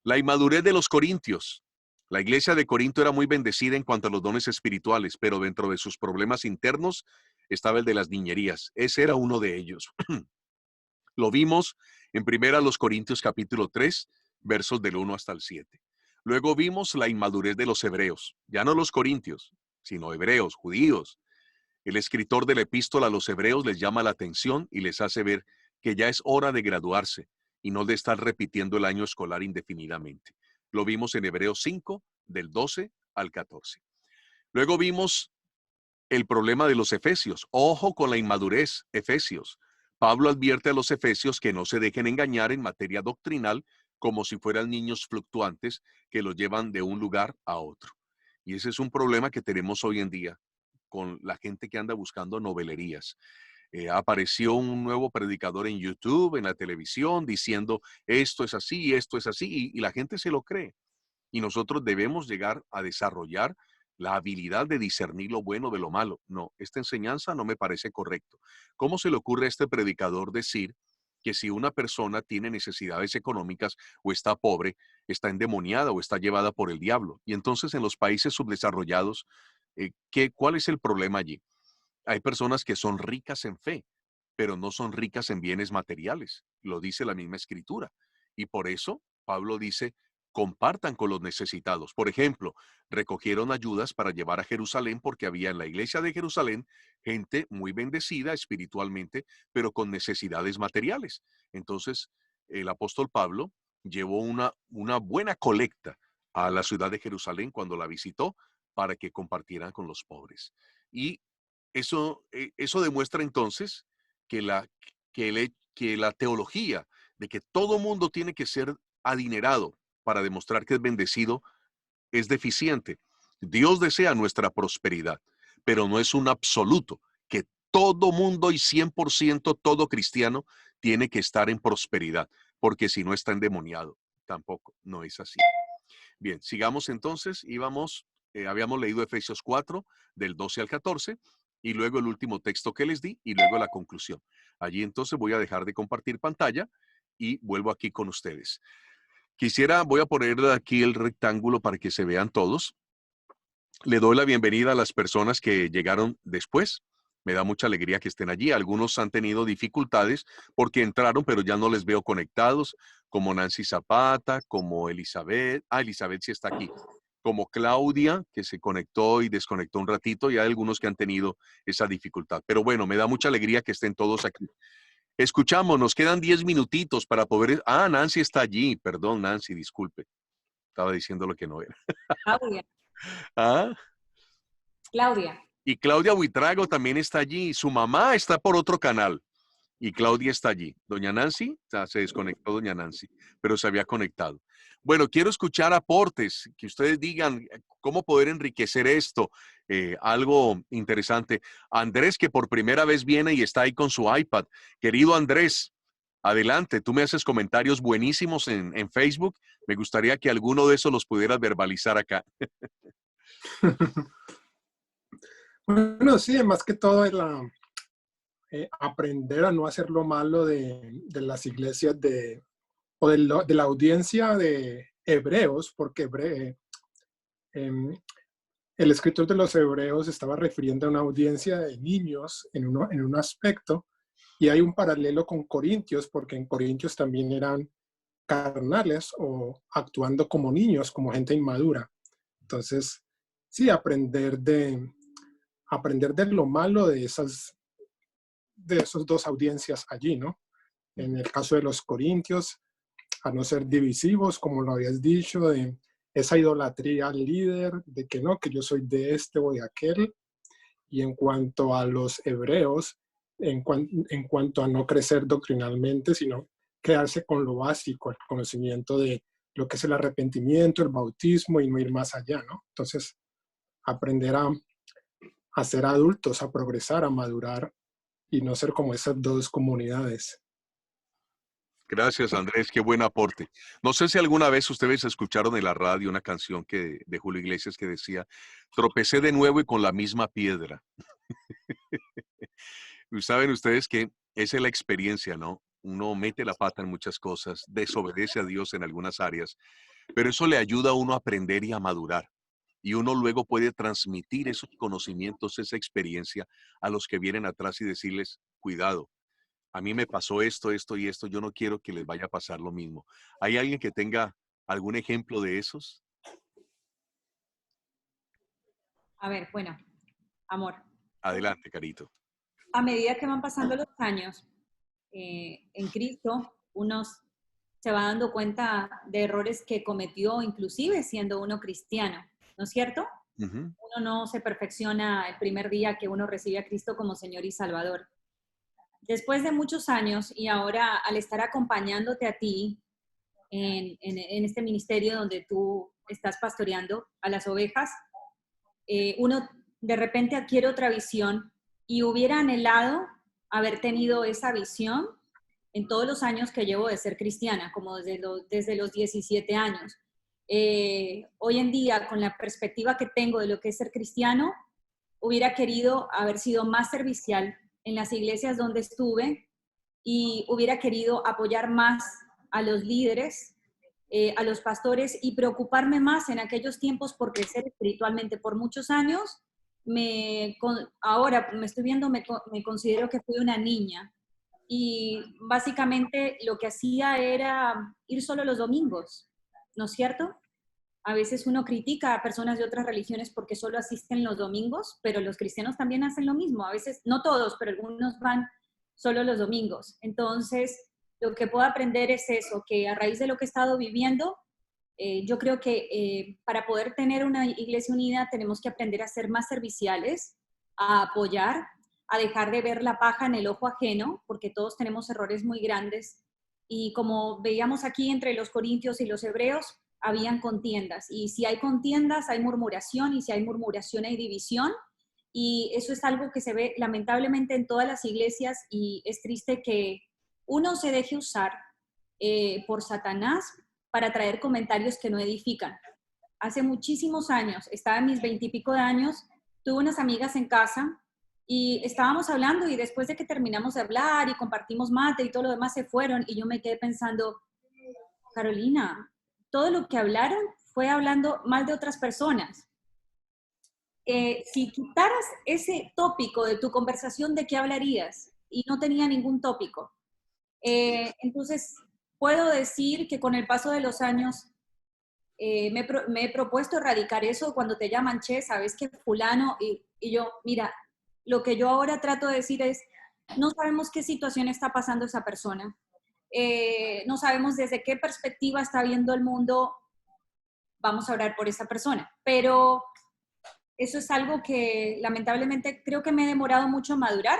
La inmadurez de los corintios. La iglesia de Corinto era muy bendecida en cuanto a los dones espirituales, pero dentro de sus problemas internos estaba el de las niñerías. Ese era uno de ellos. Lo vimos en 1 Corintios capítulo 3, versos del 1 hasta el 7. Luego vimos la inmadurez de los hebreos, ya no los corintios, sino hebreos, judíos. El escritor de la epístola a los hebreos les llama la atención y les hace ver que ya es hora de graduarse y no de estar repitiendo el año escolar indefinidamente. Lo vimos en Hebreos 5, del 12 al 14. Luego vimos el problema de los efesios. Ojo con la inmadurez, efesios. Pablo advierte a los efesios que no se dejen engañar en materia doctrinal como si fueran niños fluctuantes que los llevan de un lugar a otro. Y ese es un problema que tenemos hoy en día con la gente que anda buscando novelerías. Apareció un nuevo predicador en YouTube, en la televisión, diciendo esto es así, y la gente se lo cree. Y nosotros debemos llegar a desarrollar la habilidad de discernir lo bueno de lo malo. No, esta enseñanza no me parece correcto. ¿Cómo se le ocurre a este predicador decir que si una persona tiene necesidades económicas o está pobre, está endemoniada o está llevada por el diablo? Y entonces en los países subdesarrollados, ¿cuál es el problema allí? Hay personas que son ricas en fe, pero no son ricas en bienes materiales. Lo dice la misma escritura. Y por eso Pablo dice, compartan con los necesitados. Por ejemplo, recogieron ayudas para llevar a Jerusalén porque había en la iglesia de Jerusalén gente muy bendecida espiritualmente, pero con necesidades materiales. Entonces, el apóstol Pablo llevó una buena colecta a la ciudad de Jerusalén cuando la visitó para que compartieran con los pobres. Y eso demuestra entonces que la teología de que todo mundo tiene que ser adinerado para demostrar que es bendecido es deficiente. Dios desea nuestra prosperidad, pero no es un absoluto que todo mundo y 100% todo cristiano tiene que estar en prosperidad, porque si no está endemoniado, tampoco, no es así. Bien, sigamos entonces, habíamos leído Efesios 4, del 12 al 14, y luego el último texto que les di, y luego la conclusión. Allí entonces voy a dejar de compartir pantalla y vuelvo aquí con ustedes. Voy a poner aquí el rectángulo para que se vean todos. Le doy la bienvenida a las personas que llegaron después. Me da mucha alegría que estén allí. Algunos han tenido dificultades porque entraron, pero ya no les veo conectados, como Nancy Zapata, como Elizabeth. Elizabeth sí está aquí. Como Claudia, que se conectó y desconectó un ratito, y hay algunos que han tenido esa dificultad. Pero bueno, me da mucha alegría que estén todos aquí. Escuchamos, nos quedan 10 minutitos para poder... Nancy está allí. Perdón, Nancy, disculpe. Estaba diciendo lo que no era. Claudia. Claudia. Y Claudia Buitrago también está allí. Su mamá está por otro canal. Y Claudia está allí. Doña Nancy, se desconectó doña Nancy, pero se había conectado. Bueno, quiero escuchar aportes, que ustedes digan cómo poder enriquecer esto. Algo interesante. Andrés, que por primera vez viene y está ahí con su iPad. Querido Andrés, adelante. Tú me haces comentarios buenísimos en Facebook. Me gustaría que alguno de esos los pudieras verbalizar acá. Bueno, sí, más que todo es aprender a no hacer lo malo de las iglesias de la audiencia de hebreos, porque el escritor de los hebreos estaba refiriendo a una audiencia de niños en un aspecto, y hay un paralelo con Corintios, porque en Corintios también eran carnales o actuando como niños, como gente inmadura. Entonces, sí, aprender de lo malo de esas dos audiencias allí, ¿no? En el caso de los corintios, a no ser divisivos, como lo habías dicho, de esa idolatría al líder, de que no, que yo soy de este o de aquel. Y en cuanto a los hebreos, en cuanto a no crecer doctrinalmente, sino quedarse con lo básico, el conocimiento de lo que es el arrepentimiento, el bautismo y no ir más allá, ¿no? Entonces, aprender a a ser adultos, a progresar, a madurar y no ser como esas dos comunidades. Gracias, Andrés, qué buen aporte. No sé si alguna vez ustedes escucharon en la radio una canción de Julio Iglesias que decía, tropecé de nuevo y con la misma piedra. Y saben ustedes que esa es la experiencia, ¿no? Uno mete la pata en muchas cosas, desobedece a Dios en algunas áreas, pero eso le ayuda a uno a aprender y a madurar. Y uno luego puede transmitir esos conocimientos, esa experiencia a los que vienen atrás y decirles, cuidado, a mí me pasó esto, esto y esto, yo no quiero que les vaya a pasar lo mismo. ¿Hay alguien que tenga algún ejemplo de esos? A ver, bueno, amor. Adelante, Carito. A medida que van pasando los años en Cristo, uno se va dando cuenta de errores que cometió, inclusive siendo uno cristiano, ¿no es cierto? Ujú. Uno no se perfecciona el primer día que uno recibe a Cristo como Señor y Salvador. Después de muchos años y ahora al estar acompañándote a ti en este ministerio donde tú estás pastoreando a las ovejas, uno de repente adquiere otra visión y hubiera anhelado haber tenido esa visión en todos los años que llevo de ser cristiana, como desde los 17 años. Hoy en día, con la perspectiva que tengo de lo que es ser cristiano, hubiera querido haber sido más servicial en las iglesias donde estuve y hubiera querido apoyar más a los líderes, a los pastores y preocuparme más en aquellos tiempos por crecer espiritualmente. Por muchos años, ahora me estoy viendo, me considero que fui una niña y básicamente lo que hacía era ir solo los domingos, ¿no es cierto? A veces uno critica a personas de otras religiones porque solo asisten los domingos, pero los cristianos también hacen lo mismo. A veces, no todos, pero algunos van solo los domingos. Entonces, lo que puedo aprender es eso, que a raíz de lo que he estado viviendo, yo creo que para poder tener una iglesia unida tenemos que aprender a ser más serviciales, a apoyar, a dejar de ver la paja en el ojo ajeno, porque todos tenemos errores muy grandes. Y como veíamos aquí entre los corintios y los hebreos, habían contiendas. Y si hay contiendas, hay murmuración, y si hay murmuración, hay división. Y eso es algo que se ve lamentablemente en todas las iglesias y es triste que uno se deje usar por Satanás para traer comentarios que no edifican. Hace muchísimos años, estaba en mis 20 y pico de años, tuve unas amigas en casa y estábamos hablando y después de que terminamos de hablar y compartimos mate y todo lo demás se fueron y yo me quedé pensando, Carolina, todo lo que hablaron fue hablando mal de otras personas. Si quitaras ese tópico de tu conversación, ¿de qué hablarías? Y no tenía ningún tópico. Entonces, puedo decir que con el paso de los años me he propuesto erradicar eso. Cuando te llaman, che, sabes que fulano, y yo, mira, lo que yo ahora trato de decir es, no sabemos qué situación está pasando esa persona. No sabemos desde qué perspectiva está viendo el mundo, vamos a orar por esa persona. Pero eso es algo que lamentablemente creo que me he demorado mucho en madurar,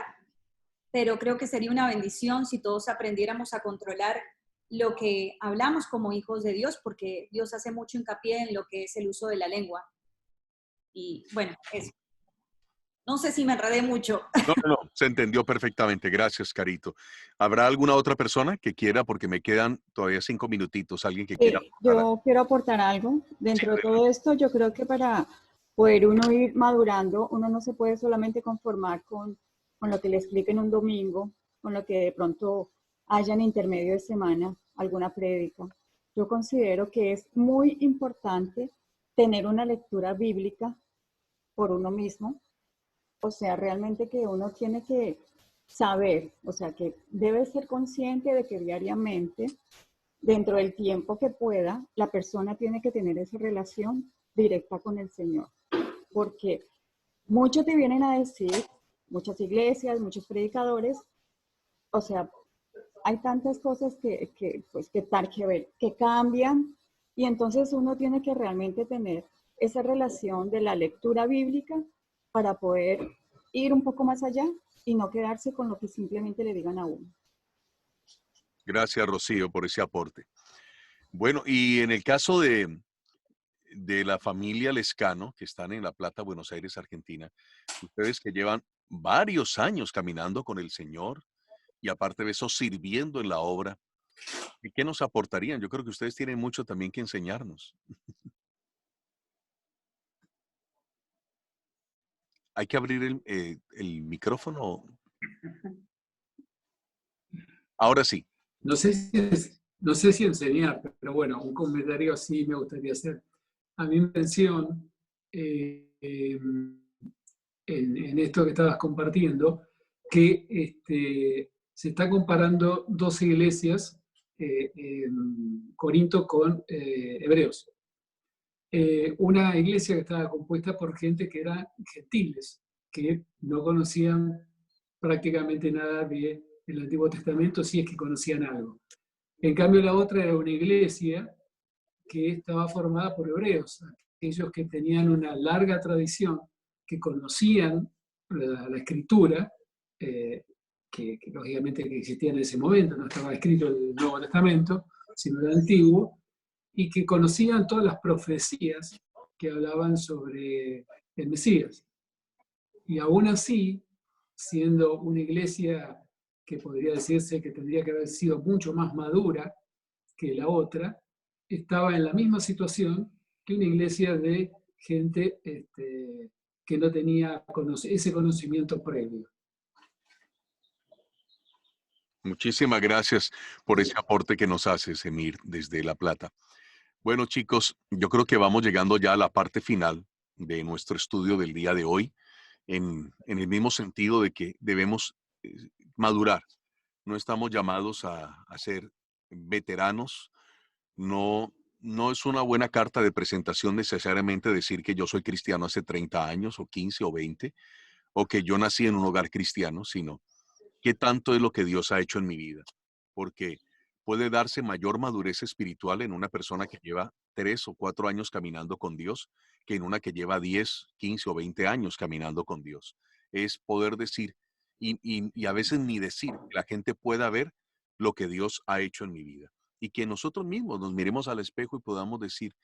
pero creo que sería una bendición si todos aprendiéramos a controlar lo que hablamos como hijos de Dios, porque Dios hace mucho hincapié en lo que es el uso de la lengua. Y bueno, eso. No sé si me enredé mucho. No, se entendió perfectamente. Gracias, Carito. ¿Habrá alguna otra persona que quiera? Porque me quedan todavía 5 minutitos. ¿Alguien que quiera? Yo quiero aportar algo. Dentro de todo esto, yo creo que para poder uno ir madurando, uno no se puede solamente conformar con lo que le expliquen un domingo, con lo que de pronto haya en intermedio de semana, alguna prédica. Yo considero que es muy importante tener una lectura bíblica por uno mismo. O sea, realmente que uno tiene que saber, o sea, que debe ser consciente de que diariamente, dentro del tiempo que pueda, la persona tiene que tener esa relación directa con el Señor. Porque muchos te vienen a decir, muchas iglesias, muchos predicadores, o sea, hay tantas cosas que ver, que cambian, y entonces uno tiene que realmente tener esa relación de la lectura bíblica para poder ir un poco más allá y no quedarse con lo que simplemente le digan a uno. Gracias, Rocío, por ese aporte. Bueno, y en el caso de de la familia Lescano, que están en La Plata, Buenos Aires, Argentina. Ustedes que llevan varios años caminando con el Señor y aparte de eso sirviendo en la obra. ¿Y qué nos aportarían? Yo creo que ustedes tienen mucho también que enseñarnos. Hay que abrir el micrófono. Ahora sí. No sé si enseñar, pero bueno, un comentario así me gustaría hacer. A mi mención, en esto que estabas compartiendo, que se está comparando dos iglesias, Corinto con Hebreos. Una iglesia que estaba compuesta por gente que eran gentiles, que no conocían prácticamente nada del Antiguo Testamento, si es que conocían algo. En cambio, la otra era una iglesia que estaba formada por hebreos, aquellos que tenían una larga tradición, que conocían la escritura, que lógicamente que existía en ese momento, no estaba escrito el Nuevo Testamento, sino el Antiguo, y que conocían todas las profecías que hablaban sobre el Mesías. Y aún así, siendo una iglesia que podría decirse que tendría que haber sido mucho más madura que la otra, estaba en la misma situación que una iglesia de gente que no tenía ese conocimiento previo. Muchísimas gracias por ese aporte que nos haces, Emir, desde La Plata. Bueno, chicos, yo creo que vamos llegando ya a la parte final de nuestro estudio del día de hoy, en el mismo sentido de que debemos madurar. No estamos llamados a ser veteranos. No, no es una buena carta de presentación necesariamente decir que yo soy cristiano hace 30 años o 15 o 20, o que yo nací en un hogar cristiano, sino qué tanto es lo que Dios ha hecho en mi vida. Porque puede darse mayor madurez espiritual en una persona que lleva 3 o 4 años caminando con Dios que en una que lleva 10, 15 o 20 años caminando con Dios. Es poder decir, y a veces ni decir, que la gente pueda ver lo que Dios ha hecho en mi vida. Y que nosotros mismos nos miremos al espejo y podamos decir,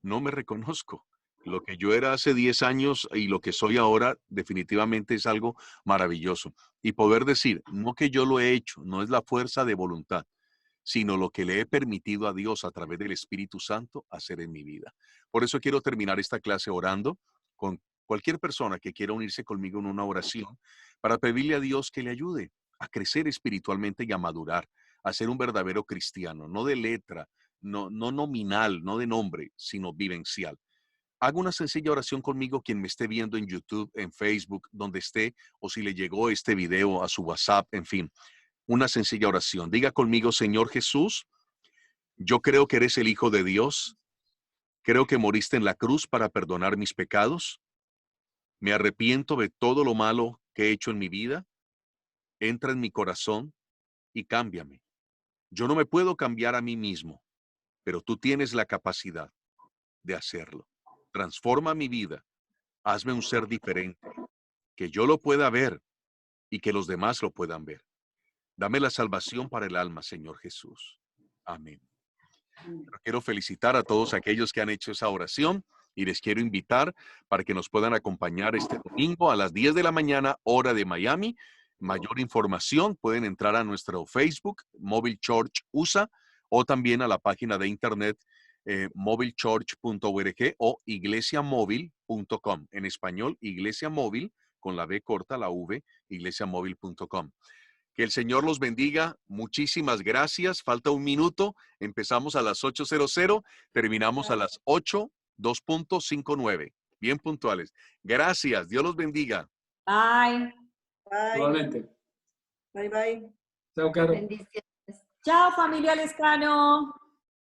no me reconozco. Lo que yo era hace 10 años y lo que soy ahora definitivamente es algo maravilloso. Y poder decir, no que yo lo he hecho, no es la fuerza de voluntad, sino lo que le he permitido a Dios a través del Espíritu Santo hacer en mi vida. Por eso quiero terminar esta clase orando con cualquier persona que quiera unirse conmigo en una oración para pedirle a Dios que le ayude a crecer espiritualmente y a madurar, a ser un verdadero cristiano, no de letra, no nominal, no de nombre, sino vivencial. Haga una sencilla oración conmigo quien me esté viendo en YouTube, en Facebook, donde esté, o si le llegó este video a su WhatsApp, en fin. Una sencilla oración. Diga conmigo, Señor Jesús, yo creo que eres el Hijo de Dios. Creo que moriste en la cruz para perdonar mis pecados. Me arrepiento de todo lo malo que he hecho en mi vida. Entra en mi corazón y cámbiame. Yo no me puedo cambiar a mí mismo, pero tú tienes la capacidad de hacerlo. Transforma mi vida. Hazme un ser diferente, que yo lo pueda ver y que los demás lo puedan ver. Dame la salvación para el alma, Señor Jesús. Amén. Pero quiero felicitar a todos aquellos que han hecho esa oración y les quiero invitar para que nos puedan acompañar este domingo a las 10 de la mañana, hora de Miami. Mayor información pueden entrar a nuestro Facebook, Mobile Church USA, o también a la página de internet mobilechurch.org o iglesiamóvil.com. En español, Iglesia Móvil, con la B corta, la V, iglesiamóvil.com. Que el Señor los bendiga. Muchísimas gracias. Falta un minuto. Empezamos a las 8:00, terminamos a las 8:59. Bien puntuales. Gracias. Dios los bendiga. Bye. Bye. Igualmente. Bye, bye. Chao, Caro. Bendiciones. Chao, familia Lescano.